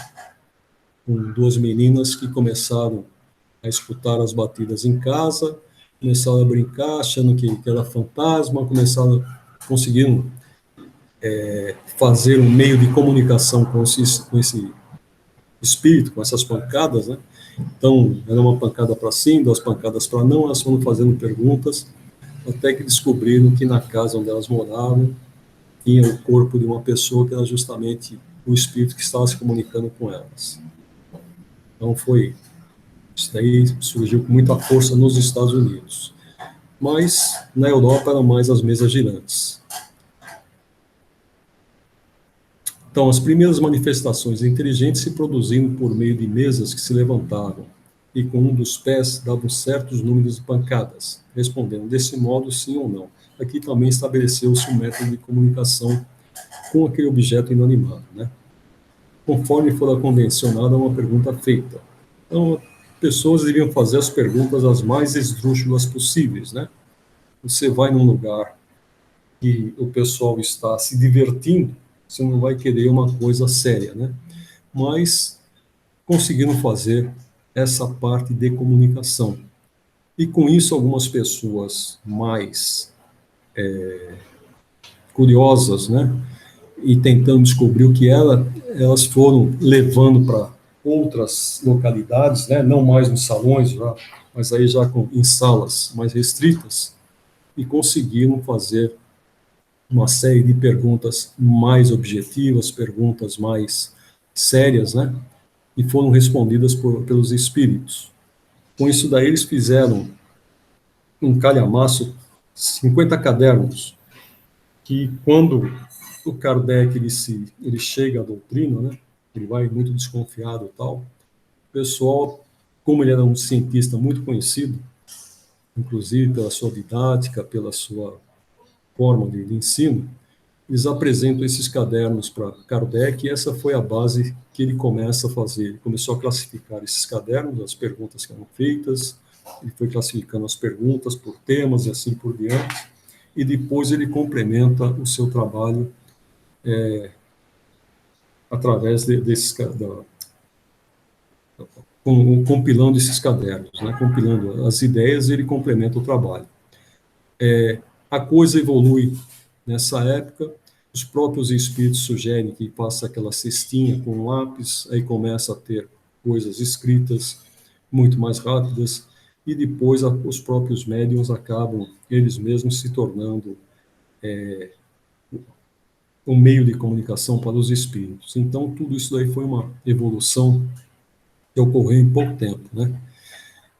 com duas meninas que começaram a escutar as batidas em casa, começaram a brincar, achando que era fantasma, conseguiram fazer um meio de comunicação com esse espírito, com essas pancadas, né? Então, era uma pancada para sim, duas pancadas para não, elas foram fazendo perguntas, até que descobriram que na casa onde elas moravam tinha o corpo de uma pessoa que era justamente o espírito que estava se comunicando com elas. Então, isso daí surgiu com muita força nos Estados Unidos. Mas, na Europa, eram mais as mesas girantes. Então, as primeiras manifestações inteligentes se produzindo por meio de mesas que se levantavam e com um dos pés davam certos números de pancadas, respondendo desse modo sim ou não. Aqui também estabeleceu-se um método de comunicação com aquele objeto inanimado, né? Conforme fora convencionada uma pergunta feita. Então, pessoas deviam fazer as perguntas as mais esdrúxulas possíveis, né? Você vai num lugar que o pessoal está se divertindo, você não vai querer uma coisa séria, né? Mas conseguiram fazer essa parte de comunicação. E com isso, algumas pessoas mais curiosas, né? E tentando descobrir o que era, elas foram levando para outras localidades, né? Não mais nos salões, já, mas aí já em salas mais restritas, e conseguiram fazer uma série de perguntas mais objetivas, perguntas mais sérias, né? E foram respondidas pelos espíritos. Com isso daí eles fizeram um calhamaço, 50 cadernos, que quando o Kardec ele chega à doutrina, né? Ele vai muito desconfiado e tal. O pessoal, como ele era um cientista muito conhecido, inclusive pela sua didática, pela sua forma de ensino, eles apresentam esses cadernos para Kardec e essa foi a base que ele começa a fazer. Ele começou a classificar esses cadernos, as perguntas que eram feitas, ele foi classificando as perguntas por temas e assim por diante, e depois ele complementa o seu trabalho através compilando esses cadernos, né? Compilando as ideias, ele complementa o trabalho. A coisa evolui nessa época, os próprios espíritos sugerem que passa aquela cestinha com um lápis, aí começa a ter coisas escritas muito mais rápidas, e depois os próprios médiuns acabam, eles mesmos, se tornando um meio de comunicação para os espíritos. Então, tudo isso daí foi uma evolução que ocorreu em pouco tempo, né?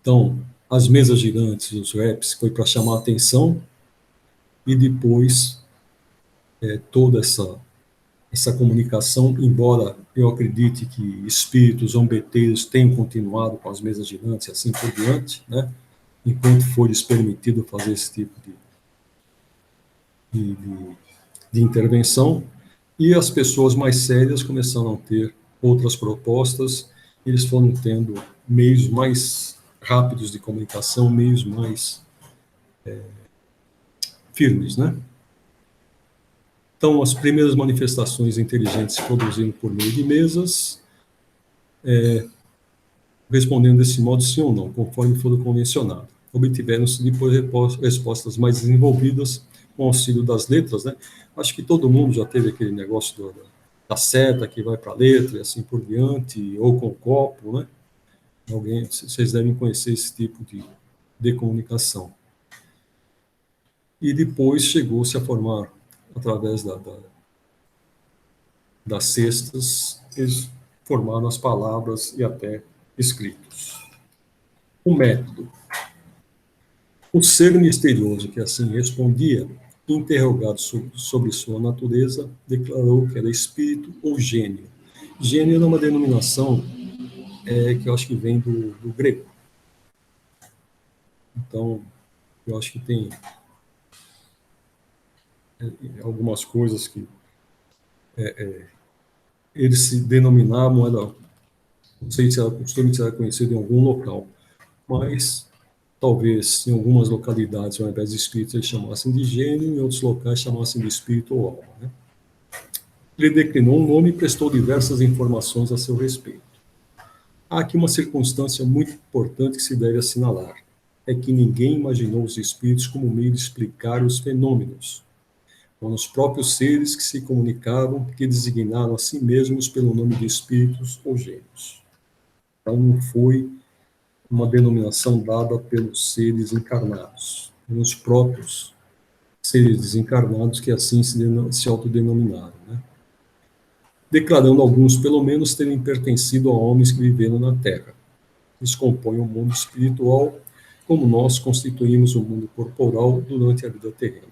Então, as mesas girantes, os raps, foi para chamar a atenção, e depois toda essa comunicação, embora eu acredite que espíritos zombeteiros tenham continuado com as mesas girantes e assim por diante, né? Enquanto for lhes permitido fazer esse tipo de intervenção, e as pessoas mais sérias começaram a ter outras propostas, eles foram tendo meios mais rápidos de comunicação, meios mais firmes, né? Então, as primeiras manifestações inteligentes se produziram por meio de mesas, respondendo desse modo sim ou não, conforme for convencionado. Obtiveram-se depois respostas mais desenvolvidas com auxílio das letras, né? Acho que todo mundo já teve aquele negócio da seta que vai para a letra e assim por diante, ou com o copo, né? Vocês devem conhecer esse tipo de comunicação. E depois chegou-se a formar, através das cestas, eles formaram as palavras e até escritos. O método. O ser misterioso que assim respondia, interrogado sobre sua natureza, declarou que era espírito ou gênio. Gênio é uma denominação que eu acho que vem do grego. Então, eu acho que tem algumas coisas que eles se denominavam, não sei se era costume, se era conhecido em algum local, mas talvez em algumas localidades, ao invés de espírito, eles chamassem de gênio, em outros locais chamassem de espírito ou alma, né? Ele declinou um nome e prestou diversas informações a seu respeito. Há aqui uma circunstância muito importante que se deve assinalar, é que ninguém imaginou os espíritos como meio de explicar os fenômenos. Foram os próprios seres que se comunicavam, que designaram a si mesmos pelo nome de espíritos ou gênios. Então, não foi uma denominação dada pelos seres encarnados, pelos próprios seres desencarnados que assim se autodenominaram, né? Declarando alguns, pelo menos, terem pertencido a homens que viveram na Terra. Eles compõem o mundo espiritual, como nós constituímos o mundo corporal durante a vida terrena.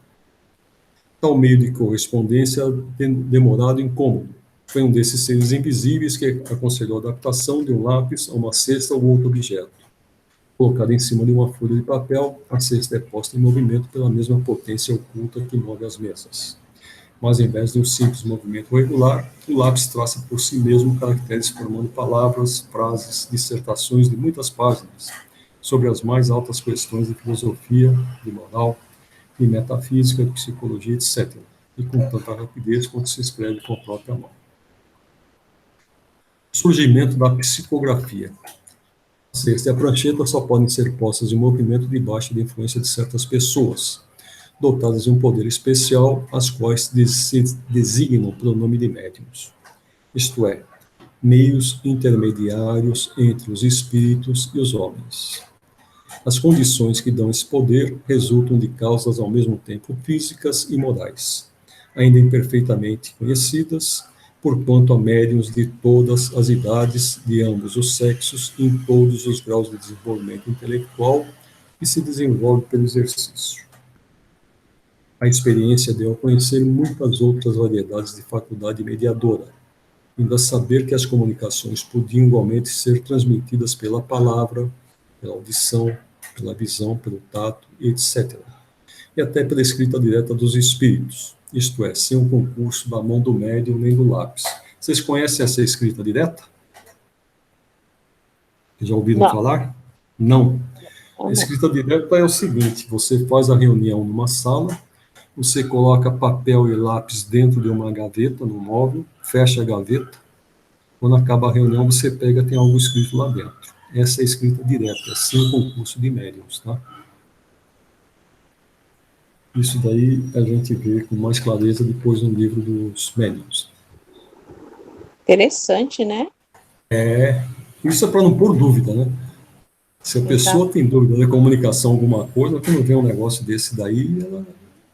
Tal meio de correspondência demorado e incômodo, Foi um desses seres invisíveis que aconselhou a adaptação de um lápis a uma cesta ou outro objeto. Colocada em cima de uma folha de papel, a cesta é posta em movimento pela mesma potência oculta que move as mesas. Mas, em vez de um simples movimento regular, o lápis traça por si mesmo caracteres formando palavras, frases, dissertações de muitas páginas sobre as mais altas questões de filosofia, de moral, de metafísica, de psicologia, etc., e com tanta rapidez quanto se escreve com a própria mão. Surgimento da psicografia. A cesta e a prancheta só podem ser postas em movimento debaixo da influência de certas pessoas, dotadas de um poder especial, as quais se designam pelo nome de médiuns, isto é, meios intermediários entre os espíritos e os homens. As condições que dão esse poder resultam de causas ao mesmo tempo físicas e morais, ainda imperfeitamente conhecidas, porquanto há médiuns de todas as idades, de ambos os sexos, em todos os graus de desenvolvimento intelectual, que se desenvolve pelo exercício. A experiência deu a conhecer muitas outras variedades de faculdade mediadora, vindo a saber que as comunicações podiam igualmente ser transmitidas pela palavra, pela audição, pela visão, pelo tato, etc. E até pela escrita direta dos espíritos, isto é, sem o concurso da mão do médium nem do lápis. Vocês conhecem essa escrita direta? Já ouviram falar? Não. A escrita direta é o seguinte: você faz a reunião numa sala, você coloca papel e lápis dentro de uma gaveta, no móvel, fecha a gaveta. Quando acaba a reunião, você pega, tem algo escrito lá dentro. Essa é a escrita direta, sem o concurso de médiums, tá? Isso daí a gente vê com mais clareza depois no livro dos médiums. Interessante, né? Isso é para não pôr dúvida, né? Se a pessoa tem dúvida da comunicação, alguma coisa, quando vê um negócio desse daí, ela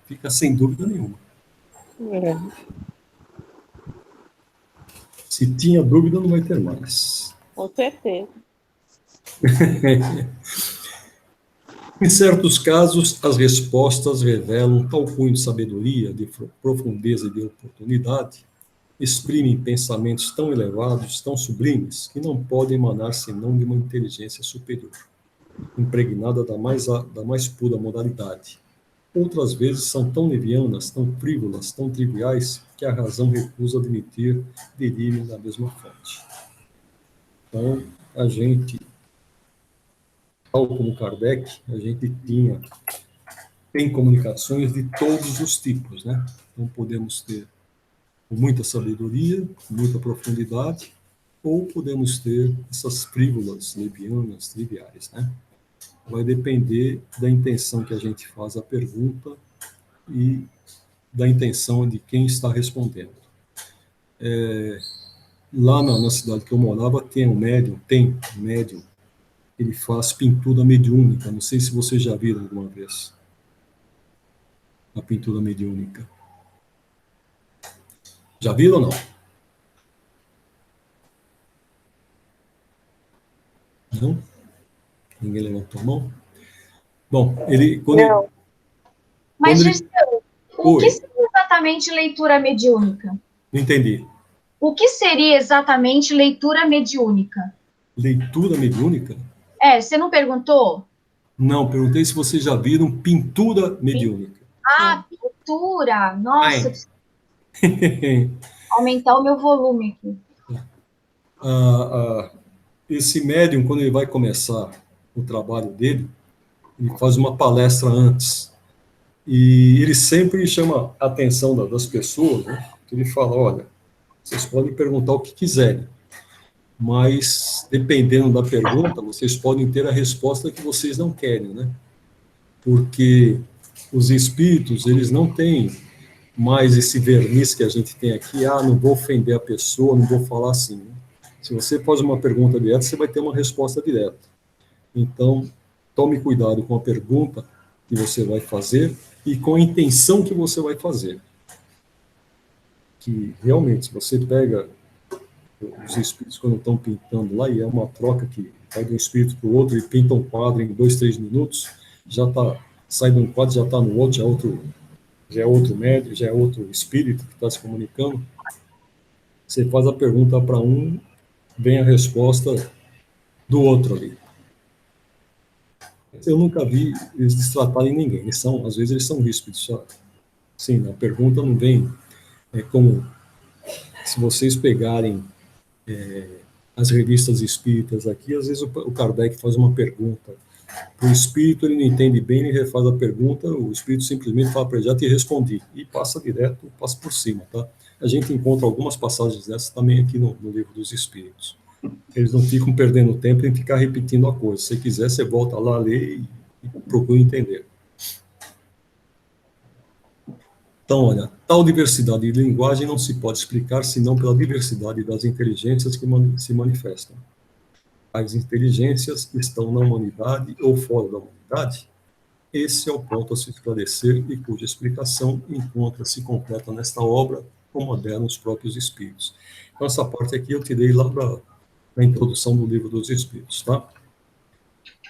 fica sem dúvida nenhuma. Se tinha dúvida, não vai ter mais. Com certeza. Em certos casos, as respostas revelam tal cunho de sabedoria, de profundeza e de oportunidade, exprimem pensamentos tão elevados, tão sublimes, que não podem emanar senão de uma inteligência superior, impregnada da mais pura moralidade. Outras vezes são tão levianas, tão frívolas, tão triviais, que a razão recusa admitir derivem da mesma fonte. Então, a gente, tal como Kardec, a gente tem comunicações de todos os tipos, né? Então, podemos ter com muita sabedoria, com muita profundidade, ou podemos ter essas frívolas, levianas, triviais, né? Vai depender da intenção que a gente faz a pergunta e da intenção de quem está respondendo. Lá na cidade que eu morava, tem um médium, ele faz pintura mediúnica. Não sei se vocês já viram alguma vez a pintura mediúnica. Já viram ou não? Não? Ninguém levantou a mão? Bom, Não. Mas, Dirceu, o que seria exatamente leitura mediúnica? Não entendi. O que seria exatamente leitura mediúnica? Leitura mediúnica? Você não perguntou? Não, perguntei se vocês já viram pintura mediúnica. Ah, pintura! Nossa, aumentar o meu volume aqui. Esse médium, quando ele vai começar o trabalho dele, ele faz uma palestra antes. E ele sempre chama a atenção das pessoas, né? Ele fala, olha, vocês podem perguntar o que quiserem, mas, dependendo da pergunta, vocês podem ter a resposta que vocês não querem, né? Porque os espíritos, eles não têm mais esse verniz que a gente tem aqui, não vou ofender a pessoa, não vou falar assim, né? Se você faz uma pergunta direta, você vai ter uma resposta direta. Então, tome cuidado com a pergunta que você vai fazer e com a intenção que você vai fazer. Que, realmente, se você pega os espíritos quando estão pintando lá, e é uma troca que vai de um espírito para o outro e pinta um quadro em 2, 3 minutos, sai de um quadro, já está no outro, já é outro médium, já é outro espírito que está se comunicando. Você faz a pergunta para um, vem a resposta do outro ali. Eu nunca vi eles destratarem ninguém. Às vezes eles são ríspidos, sabe? Sim, a pergunta não vem como se vocês pegarem as revistas espíritas aqui, às vezes o Kardec faz uma pergunta. O espírito, ele não entende bem, ele refaz a pergunta, o espírito simplesmente fala para ele, já te respondi, e passa direto, passa por cima, tá? A gente encontra algumas passagens dessas também aqui no Livro dos Espíritos. Eles não ficam perdendo tempo em ficar repetindo a coisa. Se você quiser, você volta lá, lê e procura entender. Então, olha, tal diversidade de linguagem não se pode explicar senão pela diversidade das inteligências que se manifestam. As inteligências estão na humanidade ou fora da humanidade? Esse é o ponto a se esclarecer e cuja explicação encontra-se completa nesta obra, como a deram os próprios Espíritos. Então, essa parte aqui eu tirei lá na introdução do Livro dos Espíritos, tá?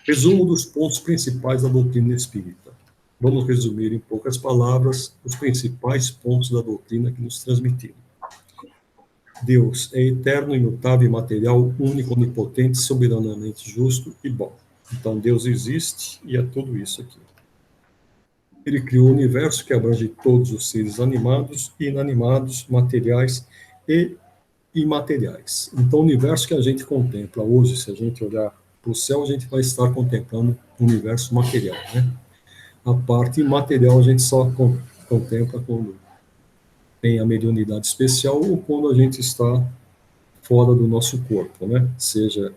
Resumo dos pontos principais da doutrina espírita. Vamos resumir em poucas palavras os principais pontos da doutrina que nos transmitiram. Deus é eterno, imutável, imaterial, único, onipotente, soberanamente justo e bom. Então, Deus existe e é tudo isso aqui. Ele criou o universo que abrange todos os seres animados e inanimados, materiais e imateriais. Então, o universo que a gente contempla hoje, se a gente olhar para o céu, a gente vai estar contemplando o universo material, né? A parte imaterial a gente só contempla quando tem a mediunidade especial ou quando a gente está fora do nosso corpo, né? Seja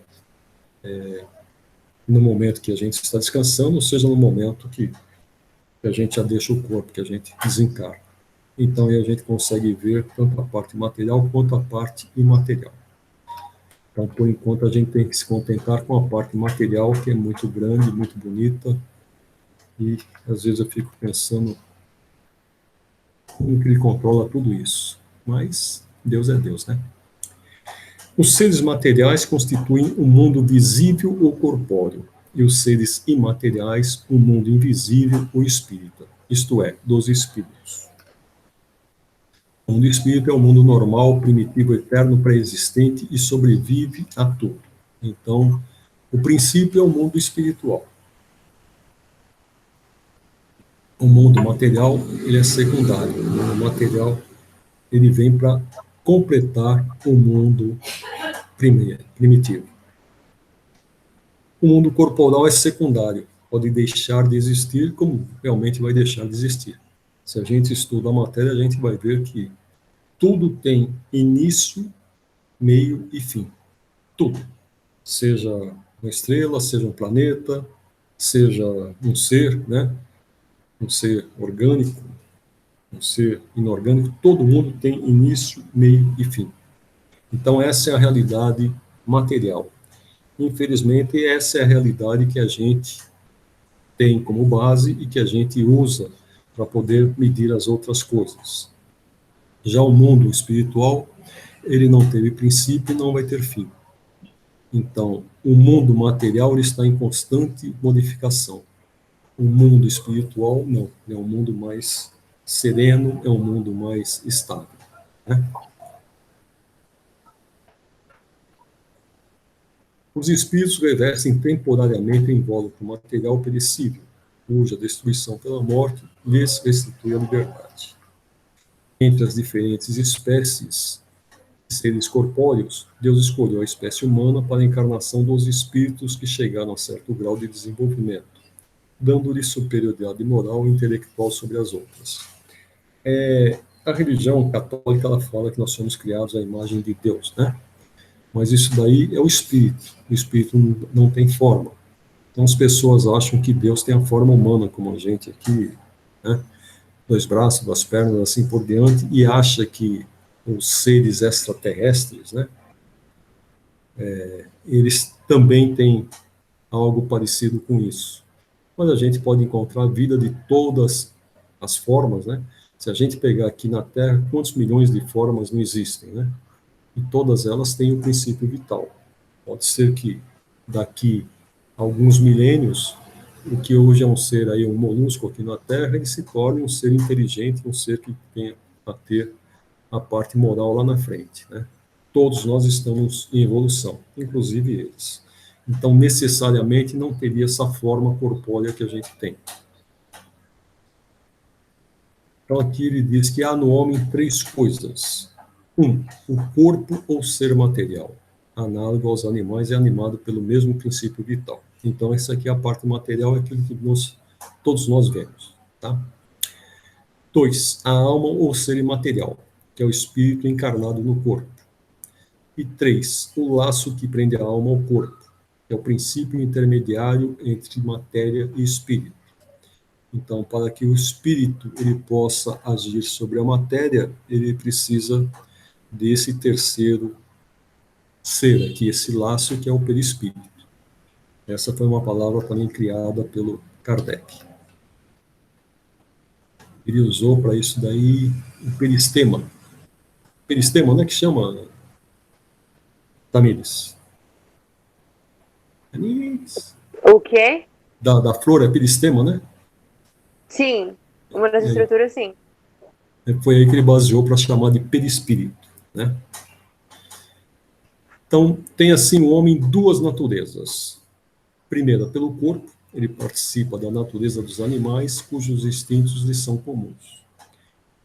no momento que a gente está descansando, ou seja no momento que a gente já deixa o corpo, que a gente desencarna. Então, aí a gente consegue ver tanto a parte material quanto a parte imaterial. Então, por enquanto, a gente tem que se contentar com a parte material, que é muito grande, muito bonita, e às vezes eu fico pensando como que ele controla tudo isso. Mas Deus é Deus, né? Os seres materiais constituem o mundo visível ou corpóreo, e os seres imateriais, o mundo invisível ou espírita, isto é, dos espíritos. O mundo espírita é o mundo normal, primitivo, eterno, pré-existente e sobrevive a tudo. Então, o princípio é o mundo espiritual. O mundo material, ele é secundário. O mundo material, ele vem para completar o mundo primitivo. O mundo corporal é secundário. Pode deixar de existir, como realmente vai deixar de existir. Se a gente estuda a matéria, a gente vai ver que tudo tem início, meio e fim. Tudo. Seja uma estrela, seja um planeta, seja um ser, né? Um ser orgânico, um ser inorgânico, todo mundo tem início, meio e fim. Então, essa é a realidade material. Infelizmente, essa é a realidade que a gente tem como base e que a gente usa para poder medir as outras coisas. Já o mundo espiritual, ele não teve princípio e não vai ter fim. Então, o mundo material ele está em constante modificação. O mundo espiritual, não. É um mundo mais sereno, é um mundo mais estável, né? Os espíritos revestem temporariamente o invólucro material perecível, cuja destruição pela morte lhes restitui a liberdade. Entre as diferentes espécies de seres corpóreos, Deus escolheu a espécie humana para a encarnação dos espíritos que chegaram a certo grau de desenvolvimento, dando-lhe superioridade moral e intelectual sobre as outras. A religião católica ela fala que nós somos criados à imagem de Deus, né? Mas isso daí é o espírito. O espírito não tem forma. Então as pessoas acham que Deus tem a forma humana, como a gente aqui, né? 2 braços, 2 pernas, assim por diante, e acha que os seres extraterrestres, né? Eles também têm algo parecido com isso. Mas a gente pode encontrar vida de todas as formas, né? Se a gente pegar aqui na Terra, quantos milhões de formas não existem, né? E todas elas têm o princípio vital. Pode ser que daqui a alguns milênios, o que hoje é um ser aí, um molusco aqui na Terra, ele se torne um ser inteligente, um ser que tenha a ter a parte moral lá na frente, né? Todos nós estamos em evolução, inclusive eles. Então, necessariamente, não teria essa forma corpórea que a gente tem. Então, aqui ele diz que há no homem 3 coisas. 1, o corpo ou ser material, análogo aos animais, é animado pelo mesmo princípio vital. Então, essa aqui é a parte material, é aquilo que todos nós vemos. Tá? 2, a alma ou ser imaterial, que é o espírito encarnado no corpo. E 3, o laço que prende a alma ao corpo, que é o princípio intermediário entre matéria e espírito. Então, para que o espírito ele possa agir sobre a matéria, ele precisa desse terceiro ser aqui, esse laço que é o perispírito. Essa foi uma palavra também criada pelo Kardec. Ele usou para isso daí o peristema. Peristema, né, que chama, Tamires? O quê? Da flor é peristema, né? Sim, uma das estruturas, sim. Foi aí que ele baseou para chamar de perispírito, né? Então, tem assim o homem 2 naturezas. Primeira, pelo corpo, ele participa da natureza dos animais, cujos instintos lhe são comuns.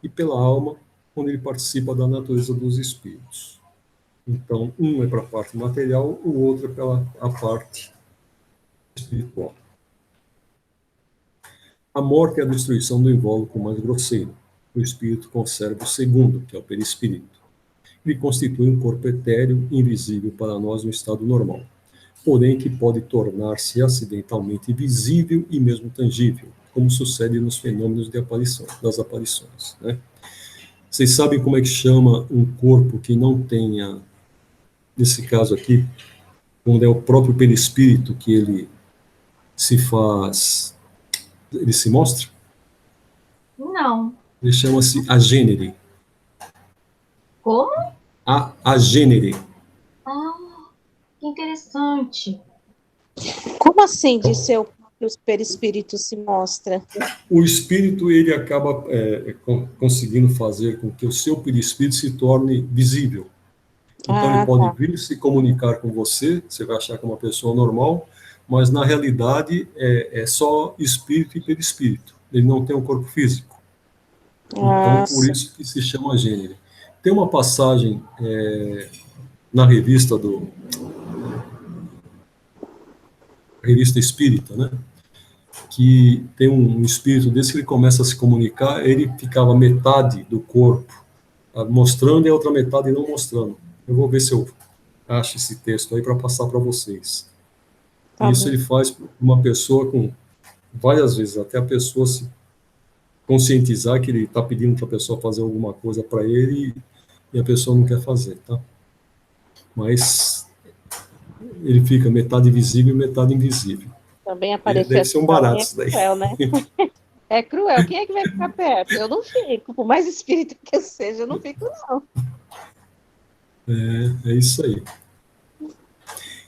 E pela alma, onde ele participa da natureza dos espíritos. Então, um é para a parte material, o outro é pela a parte espiritual. A morte é a destruição do invólucro mais grosseiro. O espírito conserva o segundo, que é o perispírito. Ele constitui um corpo etéreo, invisível para nós no estado normal, porém que pode tornar-se acidentalmente visível e mesmo tangível, como sucede nos fenômenos de aparição, das aparições, né? Vocês sabem como é que chama um corpo que não tenha, nesse caso aqui, quando é o próprio perispírito que ele se faz, ele se mostra? Não. Ele chama-se agênere. Como? Agênere. Ah, que interessante. Como assim de seu que os perispíritos se mostra? O espírito ele acaba conseguindo fazer com que o seu perispírito se torne visível. Então ele pode vir se comunicar com você, você vai achar que é uma pessoa normal, mas na realidade é só espírito e perispírito. Ele não tem um corpo físico. Então por isso que se chama gênero. Tem uma passagem na revista Revista Espírita, né? Que tem um espírito desse que ele começa a se comunicar, ele ficava metade do corpo mostrando e a outra metade não mostrando. Eu vou ver se eu acho esse texto aí para passar para vocês. Isso ele faz para uma pessoa com várias vezes, até a pessoa se conscientizar que ele está pedindo para a pessoa fazer alguma coisa para ele e a pessoa não quer fazer, tá? Mas ele fica metade visível e metade invisível. Também apareceu. Deve ser um barato isso daí. Cruel, né? É cruel. Quem é que vai ficar perto? Eu não fico. Por mais espírita que eu seja, eu não fico, não. É isso aí.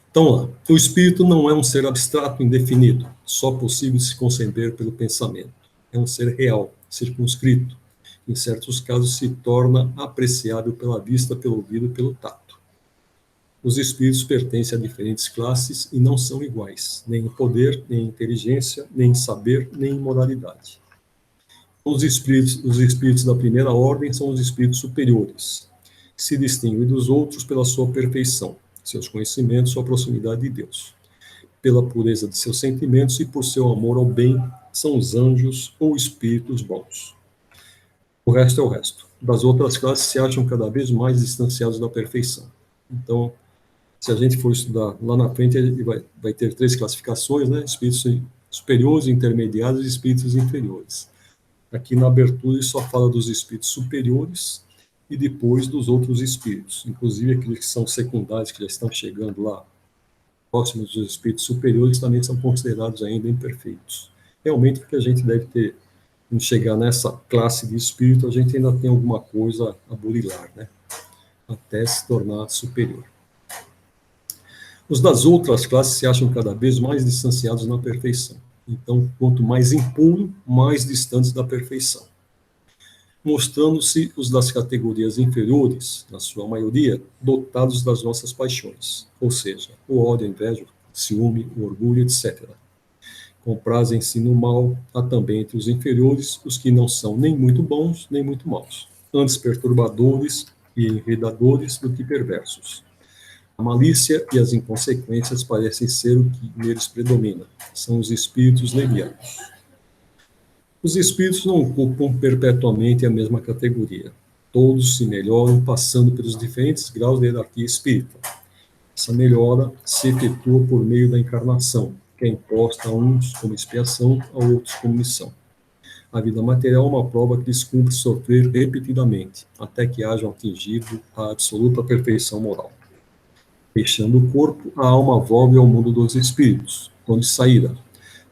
Então, lá, o espírito não é um ser abstrato indefinido, só possível de se conceber pelo pensamento. É um ser real, circunscrito. Em certos casos, se torna apreciável pela vista, pelo ouvido e pelo tato. Os espíritos pertencem a diferentes classes e não são iguais, nem em poder, nem em inteligência, nem em saber, nem em moralidade. Os espíritos da primeira ordem são os espíritos superiores, que se distinguem dos outros pela sua perfeição, seus conhecimentos, sua proximidade de Deus. Pela pureza de seus sentimentos e por seu amor ao bem, são os anjos ou espíritos bons. O resto é o resto. Das outras classes se acham cada vez mais distanciados da perfeição. Então, se a gente for estudar lá na frente, ele vai ter 3 classificações, né? Espíritos superiores, intermediários e espíritos inferiores. Aqui na abertura ele só fala dos espíritos superiores e depois dos outros espíritos, inclusive aqueles que são secundários, que já estão chegando lá, próximos dos espíritos superiores, também são considerados ainda imperfeitos. Realmente, porque a gente deve ter, em chegar nessa classe de espírito, a gente ainda tem alguma coisa a burilar, né? Até se tornar superior. Os das outras classes se acham cada vez mais distanciados na perfeição. Então, quanto mais impuro, mais distantes da perfeição. mostrando-se os das categorias inferiores, na sua maioria, dotados das nossas paixões, ou seja, o ódio, a inveja, o ciúme, o orgulho, etc. Comprazem-se no mal, há também entre os inferiores os que não são nem muito bons, nem muito maus, antes perturbadores e enredadores do que perversos. A malícia e as inconsequências parecem ser o que neles predomina, são os espíritos levianos. Os espíritos não ocupam perpetuamente a mesma categoria. Todos se melhoram passando pelos diferentes graus da hierarquia espírita. Essa melhora se efetua por meio da encarnação, que é imposta a uns como expiação, a outros como missão. A vida material é uma prova que lhes cumpre sofrer repetidamente, até que hajam atingido a absoluta perfeição moral. Deixando o corpo, a alma volve ao mundo dos espíritos, onde saíra,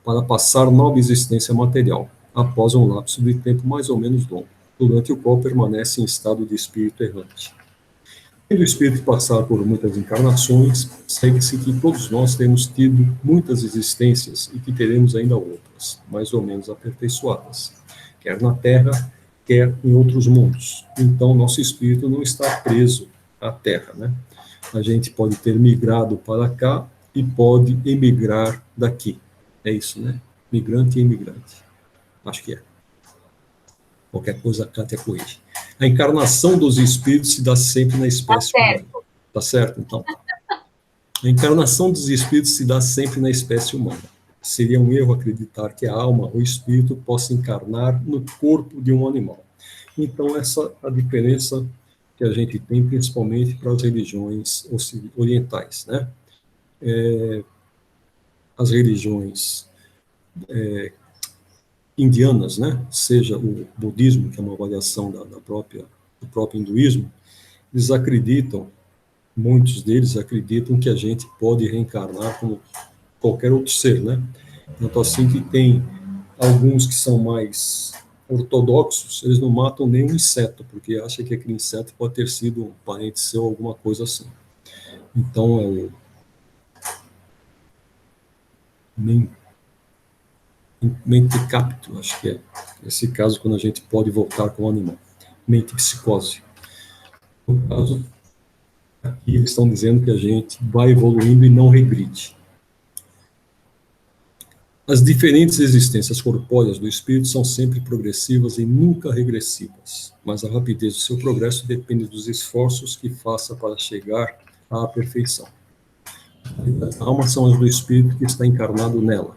para passar nova existência material, após um lapso de tempo mais ou menos longo, durante o qual permanece em estado de espírito errante. Tendo o espírito passar por muitas encarnações, segue-se que todos nós temos tido muitas existências e que teremos ainda outras, mais ou menos aperfeiçoadas, quer na Terra, quer em outros mundos. Então, nosso espírito não está preso à Terra, né? A gente pode ter migrado para cá e pode emigrar daqui. É isso, né? Migrante e imigrante. Acho que é. Qualquer coisa, a Kátia corrige. A encarnação dos espíritos se dá sempre na espécie humana. Tá certo, então? A encarnação dos espíritos se dá sempre na espécie humana. Seria um erro acreditar que a alma ou espírito possa encarnar no corpo de um animal. Então, essa é a diferença que a gente tem, principalmente para as religiões orientais, né? As religiões indianas, né? Seja o budismo, que é uma variação do próprio hinduísmo, eles acreditam, muitos deles acreditam que a gente pode reencarnar como qualquer outro ser, né? Então, assim que tem alguns que são mais ortodoxos, eles não matam nenhum inseto, porque acham que aquele inseto pode ter sido um parente seu, alguma coisa assim. Então, é o mentecapto, acho que é esse caso quando a gente pode voltar com o animal. Mentepsicose. No caso, aqui eles estão dizendo que a gente vai evoluindo e não regride. As diferentes existências corpóreas do espírito são sempre progressivas e nunca regressivas, mas a rapidez do seu progresso depende dos esforços que faça para chegar à perfeição. A alma são as do espírito que está encarnado nela.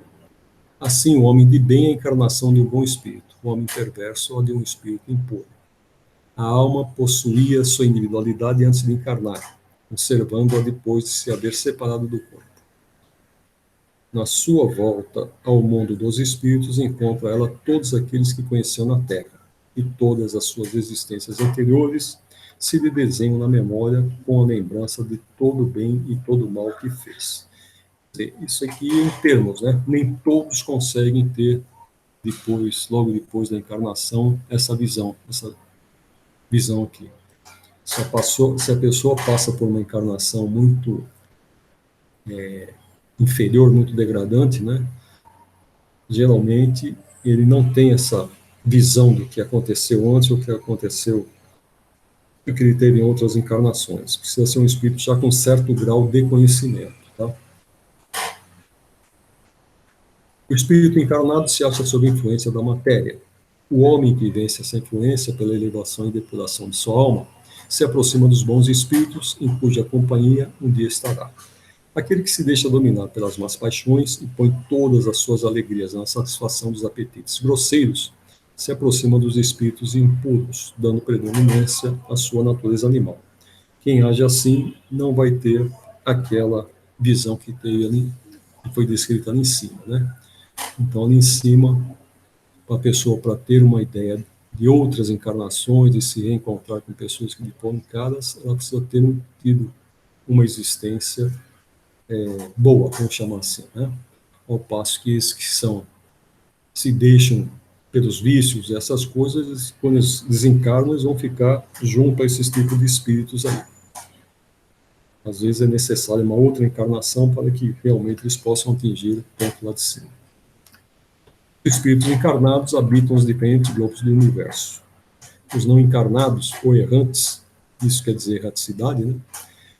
Assim, o homem de bem é a encarnação de um bom espírito, o homem perverso é de um espírito impuro. A alma possuía sua individualidade antes de encarnar, conservando-a depois de se haver separado do corpo. Na sua volta ao mundo dos espíritos, encontra ela todos aqueles que conheceu na Terra, e todas as suas existências anteriores se lhe desenham na memória com a lembrança de todo o bem e todo o mal que fez. Isso aqui em termos, né? Nem todos conseguem ter, logo depois da encarnação, essa visão aqui. Se a pessoa passa por uma encarnação muito inferior, muito degradante, né? Geralmente ele não tem essa visão do que aconteceu antes ou o que aconteceu que ele teve em outras encarnações. Precisa ser um espírito já com certo grau de conhecimento, tá? O espírito encarnado se acha sob influência da matéria. O homem que vence essa influência pela elevação e depuração de sua alma se aproxima dos bons espíritos em cuja companhia um dia estará. Aquele que se deixa dominar pelas más paixões e põe todas as suas alegrias na satisfação dos apetites grosseiros se aproxima dos espíritos impuros, dando predominância à sua natureza animal. Quem age assim não vai ter aquela visão que foi descrita ali em cima, né? Então, ali em cima, a pessoa, para ter uma ideia de outras encarnações, de se reencontrar com pessoas que lhe foram caras, ela precisa ter tido uma existência boa, vamos chamar assim, né? Ao passo que esses que se deixam pelos vícios, essas coisas, quando eles desencarnam, eles vão ficar junto a esses tipos de espíritos aí. Às vezes é necessária uma outra encarnação para que realmente eles possam atingir o ponto lá de cima. Os espíritos encarnados habitam os diferentes globos do universo. os não encarnados ou errantes, isso quer dizer erraticidade, né?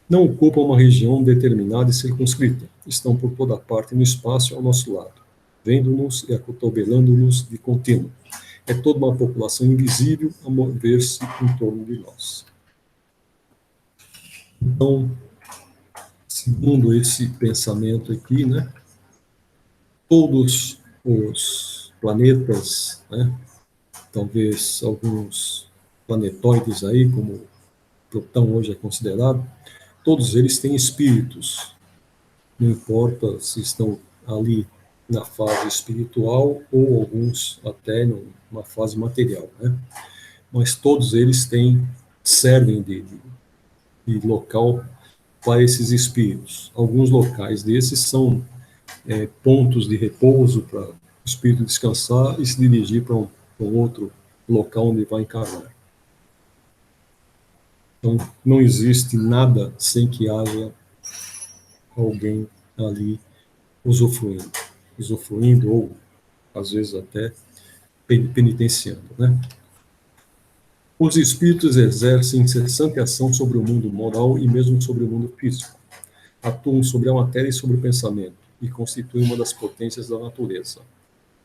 Não ocupam uma região determinada e circunscrita, estão por toda parte no espaço ao nosso lado, vendo-nos e acotovelando-nos de contínuo. É toda uma população invisível a mover-se em torno de nós. Então, segundo esse pensamento aqui, né, todos os planetas, né, talvez alguns planetoides aí, como Plutão hoje é considerado, todos eles têm espíritos. Não importa se estão ali na fase espiritual ou alguns até numa fase material, né? Mas todos eles servem de local para esses espíritos. Alguns locais desses são pontos de repouso para o espírito descansar e se dirigir para um outro local onde vai encarnar. Então, não existe nada sem que haja alguém ali usufruindo ou, às vezes, até penitenciando, né? Os espíritos exercem incessante ação sobre o mundo moral e mesmo sobre o mundo físico. Atuam sobre a matéria e sobre o pensamento e constituem uma das potências da natureza,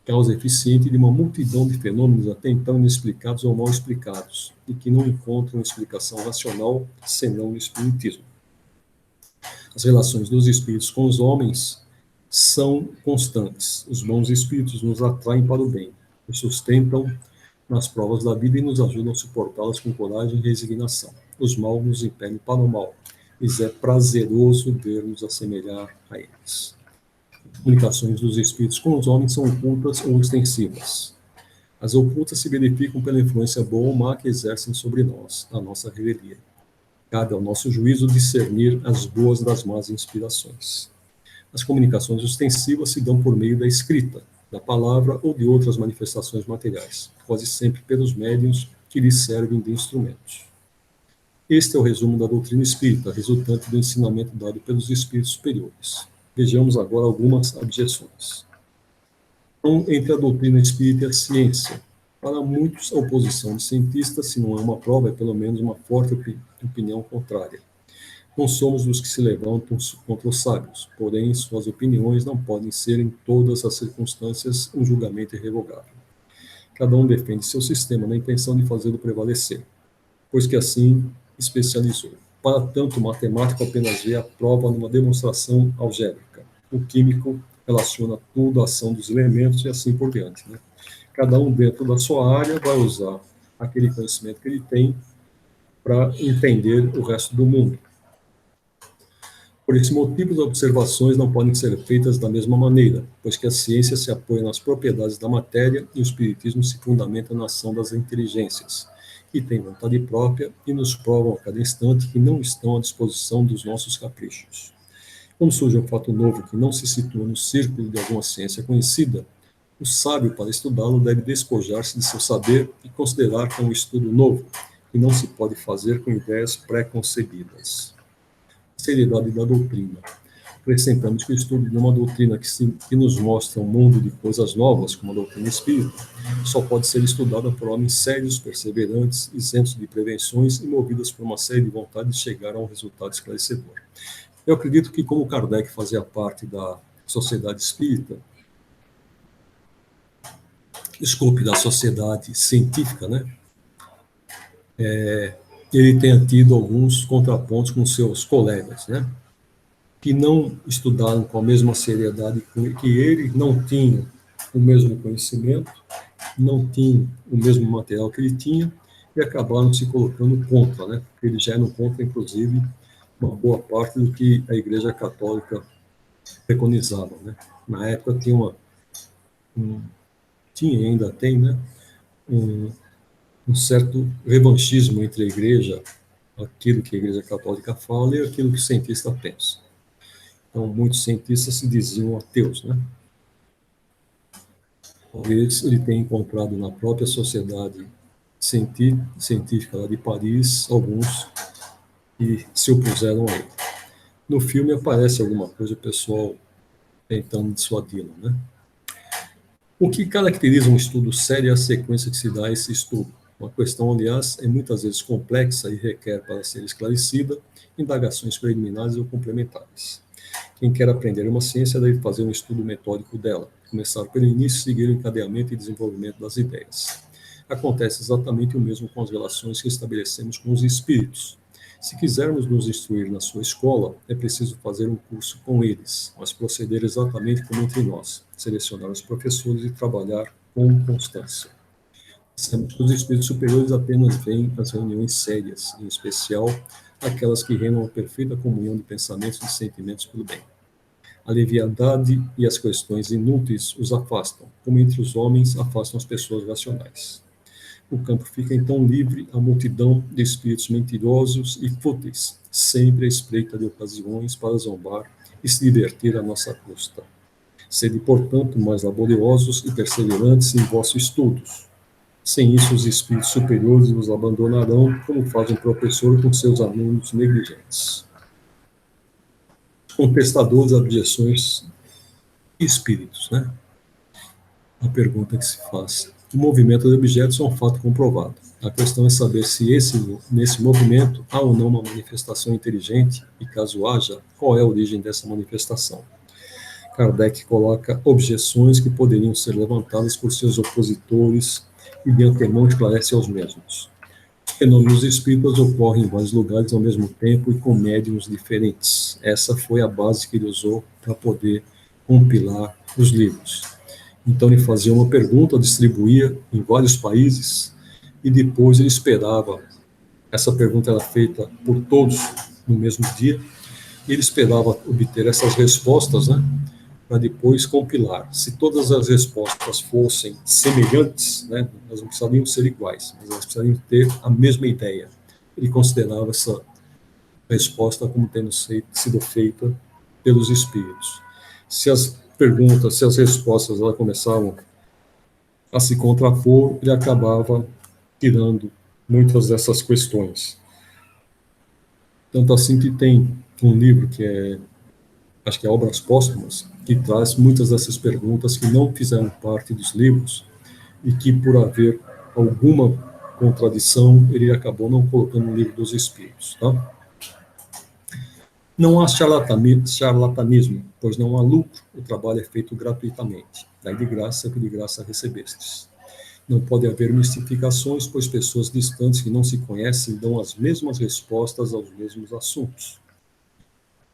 causa eficiente de uma multidão de fenômenos até então inexplicados ou mal explicados, e que não encontram explicação racional senão no espiritismo. As relações dos espíritos com os homens são constantes. Os bons espíritos nos atraem para o bem, nos sustentam nas provas da vida e nos ajudam a suportá-las com coragem e resignação. Os maus nos impelem para o mal, mas é prazeroso ver-nos assemelhar a eles. As comunicações dos espíritos com os homens são ocultas ou extensivas. As ocultas se verificam pela influência boa ou má que exercem sobre nós, a nossa revelia. Cabe ao nosso juízo discernir as boas das más inspirações. As comunicações ostensivas se dão por meio da escrita, da palavra ou de outras manifestações materiais, quase sempre pelos médiuns que lhes servem de instrumentos. Este é o resumo da doutrina espírita, resultante do ensinamento dado pelos espíritos superiores. Vejamos agora algumas objeções. Então, entre a doutrina espírita e a ciência. Para muitos, a oposição de cientistas, se não é uma prova, é pelo menos uma forte opinião contrária. Não somos os que se levantam contra os sábios, porém, suas opiniões não podem ser, em todas as circunstâncias, um julgamento irrevogável. Cada um defende seu sistema na intenção de fazê-lo prevalecer, pois que assim especializou. Para tanto, o matemático apenas vê a prova numa demonstração algébrica. O químico relaciona tudo à ação dos elementos e assim por diante, né? Cada um dentro da sua área vai usar aquele conhecimento que ele tem para entender o resto do mundo. Por esse motivo, as observações não podem ser feitas da mesma maneira, pois que a ciência se apoia nas propriedades da matéria e o espiritismo se fundamenta na ação das inteligências, que têm vontade própria e nos provam a cada instante que não estão à disposição dos nossos caprichos. Quando surge um fato novo que não se situa no círculo de alguma ciência conhecida, o sábio, para estudá-lo, deve despojar-se de seu saber e considerar como um estudo novo, que não se pode fazer com ideias pré-concebidas. Seriedade da doutrina. Acrescentamos que o estudo de uma doutrina que nos mostra um mundo de coisas novas, como a doutrina espírita, só pode ser estudada por homens sérios, perseverantes, isentos de prevenções e movidos por uma série de vontade de chegar a um resultado esclarecedor. Eu acredito que, como Kardec fazia parte da sociedade espírita, da sociedade científica, né? Ele tenha tido alguns contrapontos com seus colegas, né? Que não estudaram com a mesma seriedade que ele, não tinham o mesmo conhecimento, não tinham o mesmo material que ele tinha e acabaram se colocando contra, né? Eles já eram contra, inclusive, uma boa parte do que a Igreja Católica preconizava, né? Na época tinha e ainda tem, né? Um certo revanchismo entre a Igreja, aquilo que a Igreja Católica fala e aquilo que o cientista pensa. Então, muitos cientistas se diziam ateus, né? Talvez ele tenha encontrado na própria sociedade científica lá de Paris alguns que se opuseram a ele. No filme aparece alguma coisa, o pessoal tentando dissuadi-lo, né? O que caracteriza um estudo sério é a sequência que se dá a esse estudo. Uma questão, aliás, é muitas vezes complexa e requer, para ser esclarecida, indagações preliminares ou complementares. Quem quer aprender uma ciência deve fazer um estudo metódico dela, começar pelo início e seguir o encadeamento e desenvolvimento das ideias. Acontece exatamente o mesmo com as relações que estabelecemos com os espíritos. Se quisermos nos instruir na sua escola, é preciso fazer um curso com eles, mas proceder exatamente como entre nós, selecionar os professores e trabalhar com constância. Pensamos que os espíritos superiores apenas veem as reuniões sérias, em especial aquelas que reinam a perfeita comunhão de pensamentos e sentimentos pelo bem. A leviandade e as questões inúteis os afastam, como entre os homens afastam as pessoas racionais. O campo fica então livre à multidão de espíritos mentirosos e fúteis, sempre à espreita de ocasiões para zombar e se divertir à nossa custa. Sede, portanto, mais laboriosos e perseverantes em vossos estudos. Sem isso, os espíritos superiores vos abandonarão, como faz um professor com seus alunos negligentes. Contestadores, objeções e espíritos, né? A pergunta que se faz. O movimento de objetos é um fato comprovado. A questão é saber se nesse movimento há ou não uma manifestação inteligente e, caso haja, qual é a origem dessa manifestação. Kardec coloca objeções que poderiam ser levantadas por seus opositores e de antemão esclarece aos mesmos. Os fenômenos espíritas ocorrem em vários lugares ao mesmo tempo e com médiuns diferentes. Essa foi a base que ele usou para poder compilar os livros. Então ele fazia uma pergunta, distribuía em vários países e depois ele esperava. Essa pergunta era feita por todos no mesmo dia. E ele esperava obter essas respostas, né, para depois compilar. Se todas as respostas fossem semelhantes, né, elas não precisariam ser iguais, mas elas precisariam ter a mesma ideia. Ele considerava essa resposta como tendo sido feita pelos espíritos. Se as perguntas, se as respostas elas começavam a se contrapor, ele acabava tirando muitas dessas questões. Tanto assim que tem um livro que acho que é Obras Póstumas, que traz muitas dessas perguntas que não fizeram parte dos livros e que, por haver alguma contradição, ele acabou não colocando no livro dos Espíritos. Tá? Não há charlatanismo, pois não há lucro, o trabalho é feito gratuitamente. Dai de graça que de graça recebestes. Não pode haver mistificações, pois pessoas distantes que não se conhecem dão as mesmas respostas aos mesmos assuntos.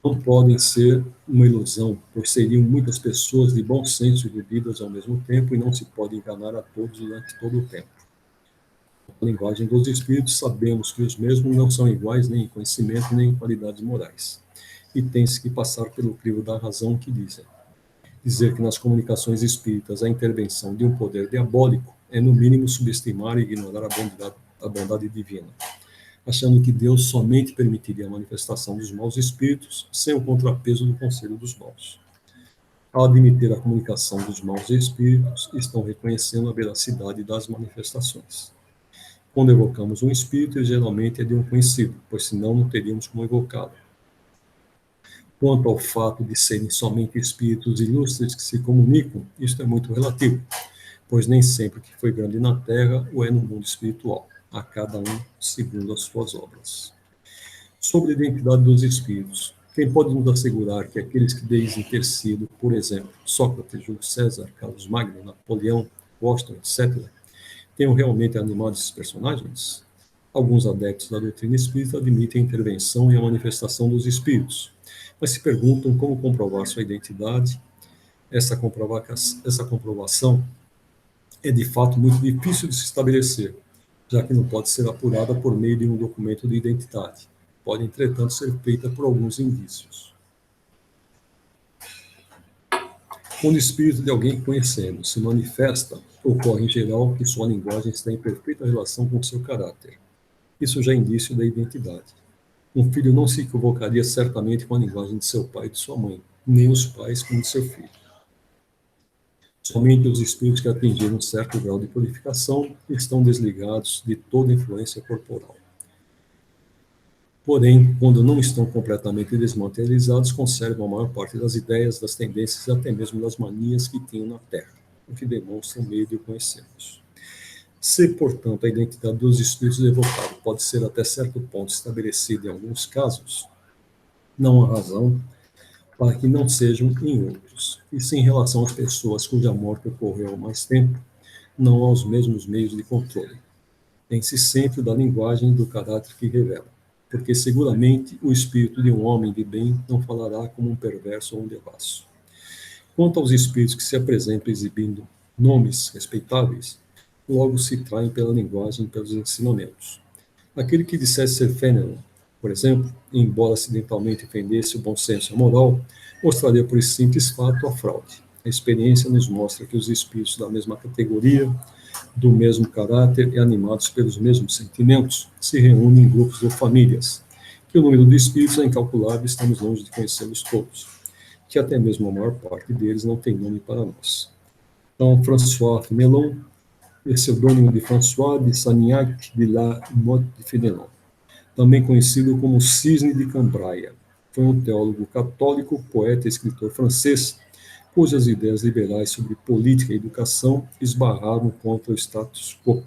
Não podem ser uma ilusão, pois seriam muitas pessoas de bom senso envolvidas ao mesmo tempo e não se pode enganar a todos durante todo o tempo. Na linguagem dos espíritos, sabemos que os mesmos não são iguais nem em conhecimento nem em qualidades morais. E tem-se que passar pelo crivo da razão que dizem. Dizer que nas comunicações espíritas a intervenção de um poder diabólico é, no mínimo, subestimar e ignorar a bondade divina, achando que Deus somente permitiria a manifestação dos maus espíritos sem o contrapeso do conselho dos bons. Ao admitir a comunicação dos maus espíritos, estão reconhecendo a veracidade das manifestações. Quando evocamos um espírito, ele geralmente é de um conhecido, pois senão não teríamos como evocá-lo. Quanto ao fato de serem somente espíritos ilustres que se comunicam, isto é muito relativo, pois nem sempre que foi grande na Terra o é no mundo espiritual, a cada um segundo as suas obras. Sobre a identidade dos espíritos, quem pode nos assegurar que aqueles que dizem ter sido, por exemplo, Sócrates, Júlio César, Carlos Magno, Napoleão, Washington, etc., tenham realmente animado esses personagens? Alguns adeptos da doutrina espírita admitem a intervenção e a manifestação dos espíritos, mas se perguntam como comprovar sua identidade. Essa comprovação é de fato muito difícil de se estabelecer, já que não pode ser apurada por meio de um documento de identidade. Pode, entretanto, ser feita por alguns indícios. Quando o espírito de alguém que conhecemos se manifesta, ocorre em geral que sua linguagem está em perfeita relação com seu caráter. Isso já é indício da identidade. Um filho não se equivocaria certamente com a linguagem de seu pai e de sua mãe, nem os pais com o de seu filho. Somente os espíritos que atingiram um certo grau de purificação estão desligados de toda influência corporal. Porém, quando não estão completamente desmaterializados, conservam a maior parte das ideias, das tendências e até mesmo das manias que tinham na Terra, o que demonstra o meio de o conhecermos. Se, portanto, a identidade dos espíritos evocados pode ser até certo ponto estabelecida em alguns casos, não há razão para que não sejam em outros. E se em relação às pessoas cuja morte ocorreu há mais tempo, não há os mesmos meios de controle. Tem-se sempre da linguagem e do caráter que revela, porque seguramente o espírito de um homem de bem não falará como um perverso ou um devasso. Quanto aos espíritos que se apresentam exibindo nomes respeitáveis, logo se traem pela linguagem e pelos ensinamentos. Aquele que dissesse ser Fenelon, por exemplo, embora acidentalmente ofendesse o bom senso e a moral, mostraria por esse simples fato a fraude. A experiência nos mostra que os espíritos da mesma categoria, do mesmo caráter e animados pelos mesmos sentimentos, se reúnem em grupos ou famílias, que o número de espíritos é incalculável e estamos longe de conhecê-los todos, que até mesmo a maior parte deles não tem nome para nós. Então, François Melon, pseudônimo de François de Sagnac de la Motte de Fénelon, também conhecido como Cisne de Cambraia, foi um teólogo católico, poeta e escritor francês, cujas ideias liberais sobre política e educação esbarravam contra o status quo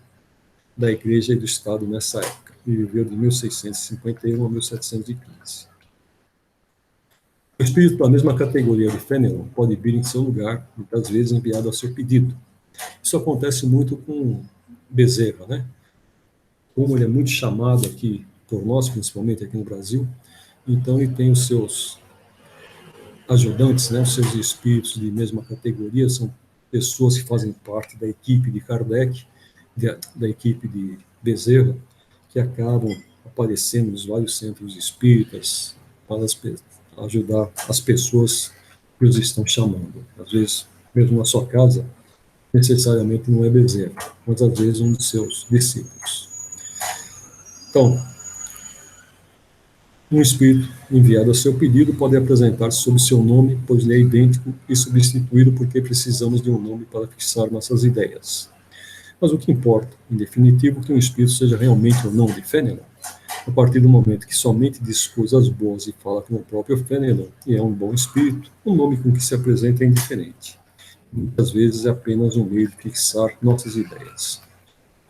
da Igreja e do Estado nessa época, e viveu de 1651 a 1715. O espírito da mesma categoria de Fénelon pode vir em seu lugar, muitas vezes enviado a seu pedido. Isso acontece muito com Bezerra, né? Como ele é muito chamado aqui, por nós, principalmente aqui no Brasil, então ele tem os seus ajudantes, né, os seus espíritos de mesma categoria, são pessoas que fazem parte da equipe de Kardec, da equipe de Bezerra, que acabam aparecendo nos vários centros espíritas para ajudar as pessoas que os estão chamando. Às vezes, mesmo na sua casa, necessariamente não é Bezerra, mas às vezes um de seus discípulos. Então, um espírito enviado a seu pedido pode apresentar-se sob seu nome, pois lhe é idêntico, e substituí-lo porque precisamos de um nome para fixar nossas ideias. Mas o que importa, em definitivo, é que um espírito seja realmente ou não de Fénelon. A partir do momento que somente diz coisas boas e fala com o próprio Fénelon e é um bom espírito, o nome com que se apresenta é indiferente. Muitas vezes é apenas um meio de fixar nossas ideias.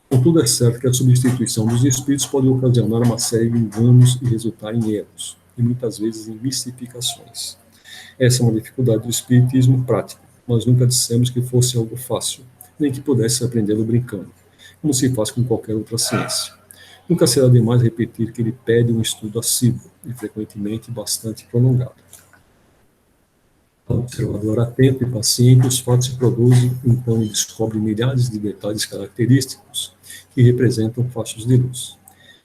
Contudo, é certo que a substituição dos espíritos pode ocasionar uma série de enganos e resultar em erros, e muitas vezes em mistificações. Essa é uma dificuldade do espiritismo prático, mas nunca dissemos que fosse algo fácil, nem que pudesse aprendê-lo brincando, como se faz com qualquer outra ciência. Nunca será demais repetir que ele pede um estudo assíduo e frequentemente bastante prolongado. Ao observador atento e paciente, os fatos se produzem, então ele descobre milhares de detalhes característicos que representam fachos de luz.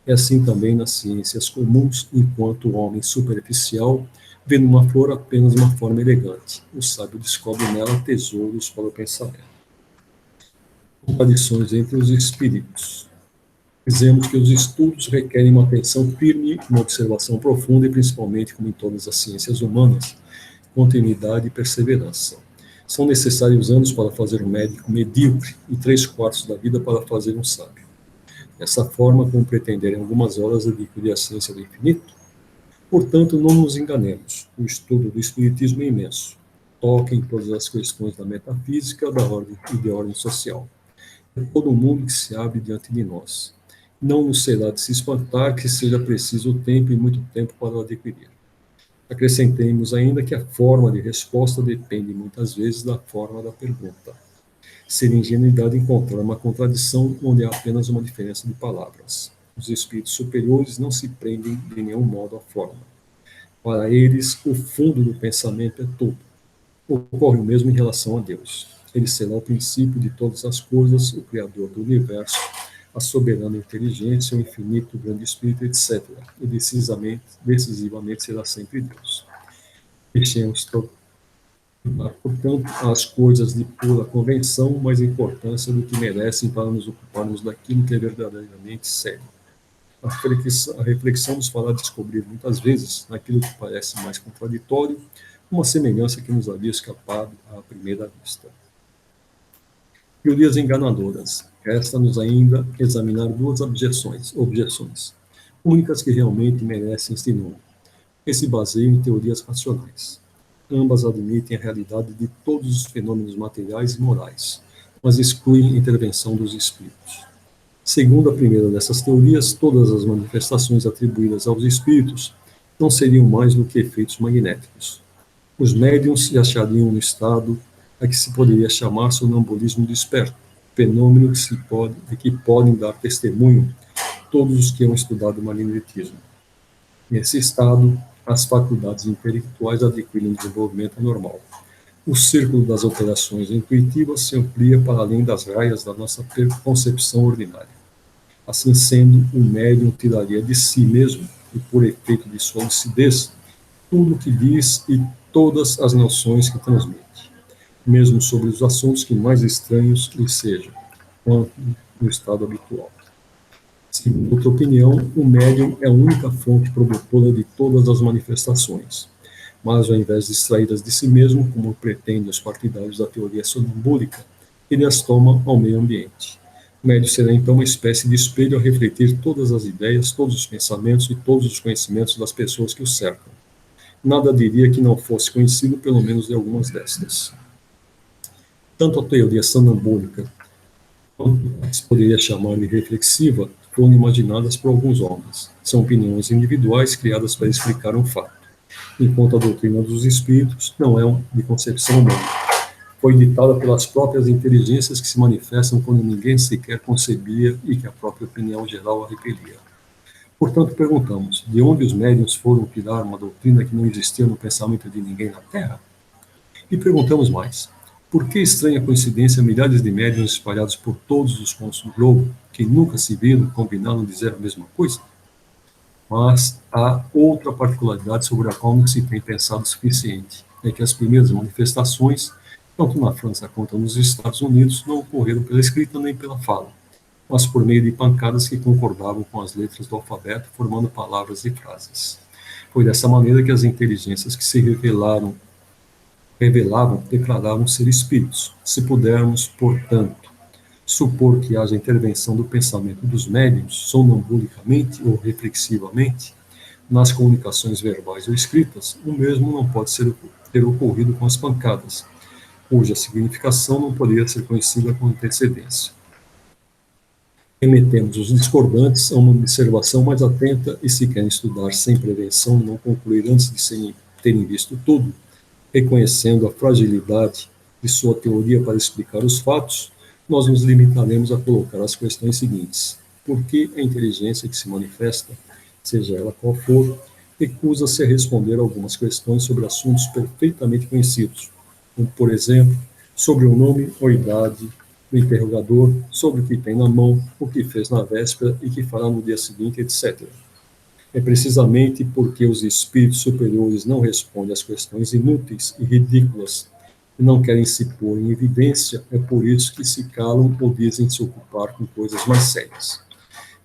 É assim também nas ciências comuns, enquanto o homem superficial vê numa flor apenas uma forma elegante, o sábio descobre nela tesouros para o pensamento. Contradições entre os espíritos. Dizemos que os estudos requerem uma atenção firme, uma observação profunda e, principalmente, como em todas as ciências humanas, continuidade e perseverança. São necessários anos para fazer um médico medíocre e 3/4 da vida para fazer um sábio. Dessa forma, como pretender em algumas horas adquirir a ciência do infinito? Portanto, não nos enganemos. O estudo do Espiritismo é imenso. Toca em todas as questões da metafísica, da ordem e de ordem social. É todo o mundo que se abre diante de nós. Não nos será de se espantar que seja preciso tempo e muito tempo para o adquirir. Acrescentemos ainda que a forma de resposta depende muitas vezes da forma da pergunta. Seria ingenuidade encontrar uma contradição onde há apenas uma diferença de palavras. Os espíritos superiores não se prendem de nenhum modo à forma. Para eles, o fundo do pensamento é tudo. Ocorre o mesmo em relação a Deus. Ele será o princípio de todas as coisas, o Criador do universo, a soberana inteligência, o infinito, o grande espírito, etc. E decisivamente será sempre Deus. Deixemos, portanto, as coisas de pura convenção mais importância do que merecem para nos ocuparmos daquilo que é verdadeiramente sério. A reflexão nos fará descobrir muitas vezes, naquilo que parece mais contraditório, uma semelhança que nos havia escapado à primeira vista. Teorias enganadoras. Resta-nos ainda examinar duas objeções, únicas que realmente merecem este nome, que se baseiam em teorias racionais. Ambas admitem a realidade de todos os fenômenos materiais e morais, mas excluem a intervenção dos espíritos. Segundo a primeira dessas teorias, todas as manifestações atribuídas aos espíritos não seriam mais do que efeitos magnéticos. Os médiuns se achariam no estado a que se poderia chamar sonambulismo desperto, fenômeno de que podem dar testemunho todos os que hão estudado o magnetismo. Nesse estado, as faculdades intelectuais adquirem um desenvolvimento normal. O círculo das alterações intuitivas se amplia para além das raias da nossa concepção ordinária. Assim sendo, o médium tiraria de si mesmo, e por efeito de sua lucidez, tudo o que diz e todas as noções que transmite, mesmo sobre os assuntos que mais estranhos lhe sejam, quanto no estado habitual. Segundo outra opinião, o médium é a única fonte produtora de todas as manifestações, mas ao invés de extraí-las de si mesmo, como pretendem os partidários da teoria sonambúlica, ele as toma ao meio ambiente. O médium será então uma espécie de espelho a refletir todas as ideias, todos os pensamentos e todos os conhecimentos das pessoas que o cercam. Nada diria que não fosse conhecido, pelo menos de algumas destas. Tanto a teoria sonambúlica, quanto se poderia chamar de reflexiva, foram imaginadas por alguns homens. São opiniões individuais criadas para explicar um fato, enquanto a doutrina dos espíritos não é de concepção humana. Foi ditada pelas próprias inteligências que se manifestam quando ninguém sequer concebia e que a própria opinião geral a repelia. Portanto, perguntamos, de onde os médiuns foram tirar uma doutrina que não existia no pensamento de ninguém na Terra? E perguntamos mais, por que estranha coincidência milhares de médiuns espalhados por todos os pontos do globo, que nunca se viram, combinaram dizer a mesma coisa? Mas há outra particularidade sobre a qual não se tem pensado o suficiente, é que as primeiras manifestações, tanto na França quanto nos Estados Unidos, não ocorreram pela escrita nem pela fala, mas por meio de pancadas que concordavam com as letras do alfabeto, formando palavras e frases. Foi dessa maneira que as inteligências que se revelavam, declaravam ser espíritos. Se pudermos, portanto, supor que haja intervenção do pensamento dos médiuns, sonambulicamente ou reflexivamente, nas comunicações verbais ou escritas, o mesmo não pode ter ocorrido com as pancadas, cuja significação não poderia ser conhecida com antecedência. Remetemos os discordantes a uma observação mais atenta e, se querem estudar sem prevenção e não concluir antes de terem visto tudo, reconhecendo a fragilidade de sua teoria para explicar os fatos, nós nos limitaremos a colocar as questões seguintes. Por que a inteligência que se manifesta, seja ela qual for, recusa-se a responder a algumas questões sobre assuntos perfeitamente conhecidos, como, por exemplo, sobre o nome ou idade do interrogador, sobre o que tem na mão, o que fez na véspera e que fará no dia seguinte, etc. É precisamente porque os espíritos superiores não respondem às questões inúteis e ridículas e não querem se pôr em evidência, é por isso que se calam ou dizem se ocupar com coisas mais sérias.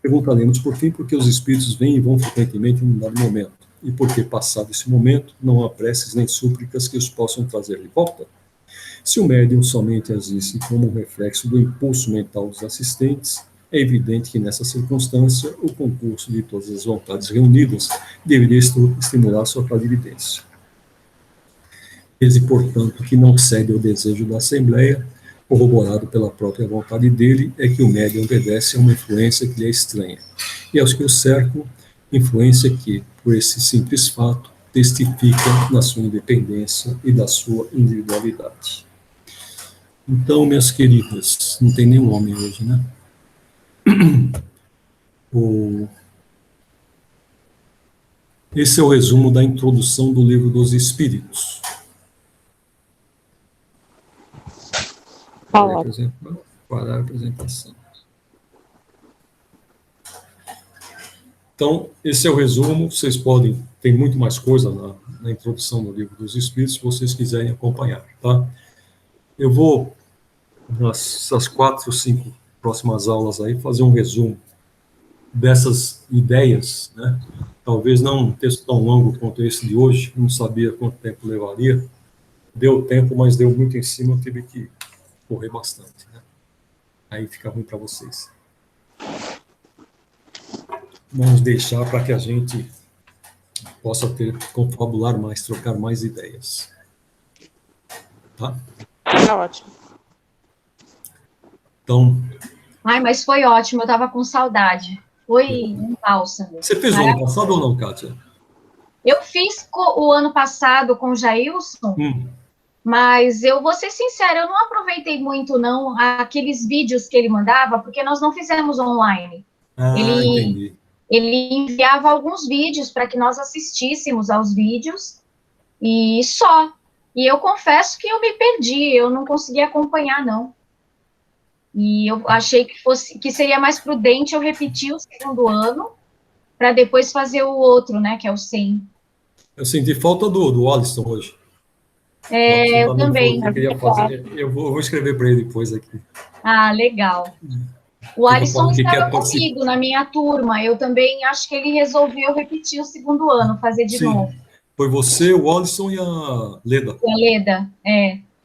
Perguntaremos, por fim, por que os espíritos vêm e vão frequentemente num dado momento, e porque, passado esse momento, não há preces nem súplicas que os possam trazer de volta. Se o médium somente agisse como um reflexo do impulso mental dos assistentes, é evidente que, nessa circunstância, o concurso de todas as vontades reunidas deveria estimular sua clarividência. Desde, portanto, que não cede ao desejo da Assembleia, corroborado pela própria vontade dele, é que o médium obedece a uma influência que lhe é estranha, e aos que o cercam, influência que, por esse simples fato, testifica da sua independência e da sua individualidade. Então, minhas queridas, não tem nenhum homem hoje, né? Esse é o resumo da introdução do Livro dos Espíritos. Parar a apresentação. Então, esse é o resumo. Vocês podem, tem muito mais coisa na introdução do Livro dos Espíritos, se vocês quiserem acompanhar, tá? Eu vou, nessas 4 ou 5 próximas aulas aí, fazer um resumo dessas ideias, né? Talvez não um texto tão longo quanto esse de hoje, não sabia quanto tempo levaria. Deu tempo, mas deu muito em cima, eu tive que correr bastante, né? Aí fica ruim para vocês. Vamos deixar para que a gente possa confabular mais, trocar mais ideias. Tá? Tá ótimo. Então, Ai, mas foi ótimo, eu estava com saudade. Foi um bálsamo. Você fez o ano passado ou não, Kátia? Eu fiz o ano passado com o Jailson, Hum. mas eu vou ser sincera, eu não aproveitei muito, não, aqueles vídeos que ele mandava, porque nós não fizemos online. Entendi. Ele enviava alguns vídeos para que nós assistíssemos aos vídeos, e só. E eu confesso que eu me perdi, eu não consegui acompanhar, não. E eu achei que seria mais prudente eu repetir o segundo ano, para depois fazer o outro, né, que é o 100. Eu senti falta do Alisson hoje. Eu também. Que queria fazer. Eu vou escrever para ele depois aqui. Ah, legal. O Alisson estava comigo na minha turma. Eu também acho que ele resolveu repetir o segundo ano, fazer de novo. Foi você, o Alisson e a Leda. E a Leda,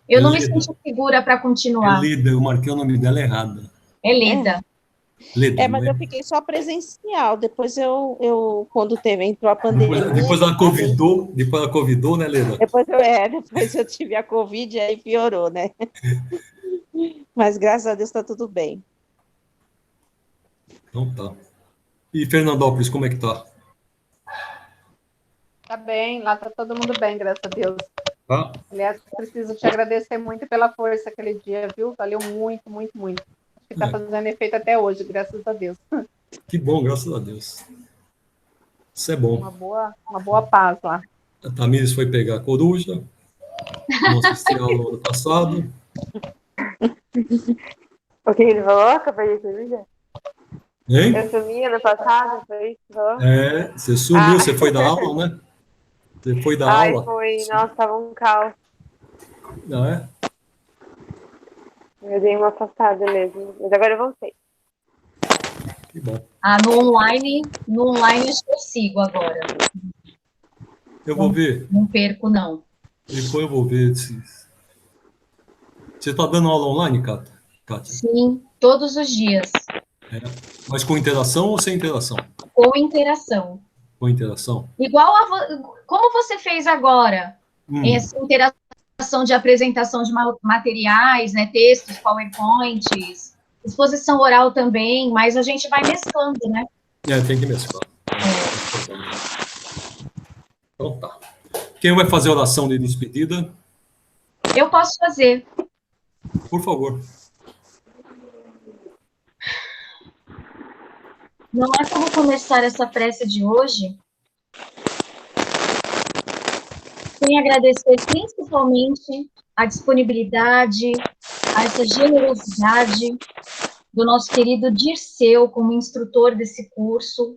Eu não me senti segura para continuar. É Leda, eu marquei o nome dela errado. É Leda. Leda, mas eu fiquei só presencial. Depois eu quando entrou a pandemia. Depois ela convidou, né, Leda? Depois eu tive a Covid e aí piorou, né? Mas graças a Deus está tudo bem. Então tá. E Fernandópolis, como é que tá? Tá bem, lá tá todo mundo bem, graças a Deus. Tá? Aliás, preciso te agradecer muito pela força aquele dia, viu? Valeu muito, muito, muito. Acho que tá fazendo efeito até hoje, graças a Deus. Que bom, graças a Deus. Isso é bom. Uma boa paz lá. A Tamires foi pegar a coruja. Não assistiu ao ano passado. O que ele falou? Que eu perdi a coruja? Hein? Eu sumi ano passado, foi isso? Você sumiu, você foi dar aula, né? Você foi dar aula? Foi. Nossa, tava um caos. Não é? Eu dei uma afastada mesmo, mas agora eu voltei. Que bom. No online eu sigo agora. Eu vou ver. Não perco, não. Depois eu vou ver. Você está dando aula online, Kátia? Sim, todos os dias. Mas com interação ou sem interação? Com interação. Com interação? Igual como você fez agora. Essa interação de apresentação de materiais, né, textos, PowerPoints, exposição oral também, mas a gente vai mesclando, né? Tem que mesclar. Então tá. Quem vai fazer a oração de despedida? Eu posso fazer. Por favor. Não é como começar essa prece de hoje sem agradecer principalmente a disponibilidade, a essa generosidade do nosso querido Dirceu como instrutor desse curso.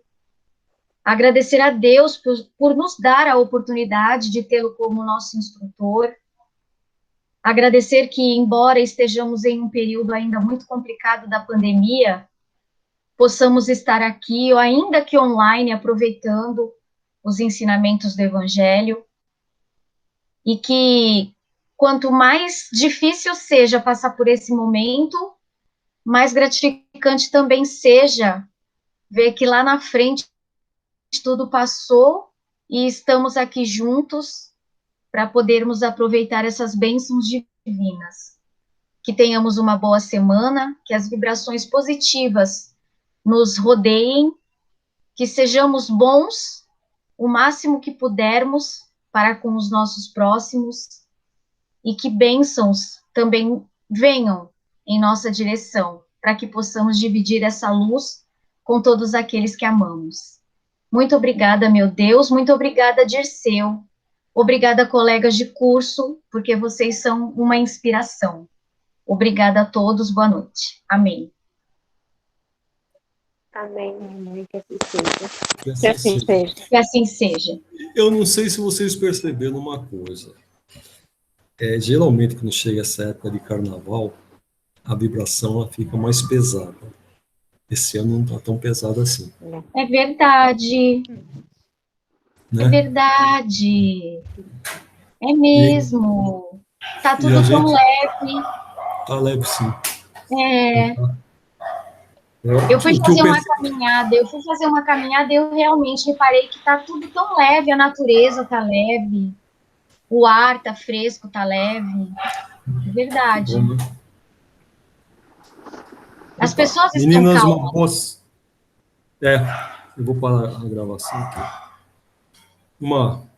Agradecer a Deus por nos dar a oportunidade de tê-lo como nosso instrutor. Agradecer que, embora estejamos em um período ainda muito complicado da pandemia, possamos estar aqui, ou ainda que online, aproveitando os ensinamentos do Evangelho, e que, quanto mais difícil seja passar por esse momento, mais gratificante também seja ver que lá na frente tudo passou e estamos aqui juntos para podermos aproveitar essas bênçãos divinas. Que tenhamos uma boa semana, que as vibrações positivas nos rodeiem, que sejamos bons o máximo que pudermos para com os nossos próximos e que bênçãos também venham em nossa direção, para que possamos dividir essa luz com todos aqueles que amamos. Muito obrigada, meu Deus, muito obrigada, Dirceu. Obrigada, colegas de curso, porque vocês são uma inspiração. Obrigada a todos, boa noite. Amém. Amém. Que assim seja. Que assim seja. Que assim seja. Eu não sei se vocês perceberam uma coisa. Geralmente, quando chega essa época de carnaval, a vibração ela fica mais pesada. Esse ano não está tão pesado assim. É verdade. Né? É verdade. É mesmo. Tá tudo tão leve. Tá leve, sim. Eu fui fazer uma caminhada e eu realmente reparei que tá tudo tão leve, a natureza tá leve, o ar tá fresco, tá leve. É verdade. Bom, né? As pessoas estão Meninas, calmas. uma boa... eu vou parar a gravação aqui. Uma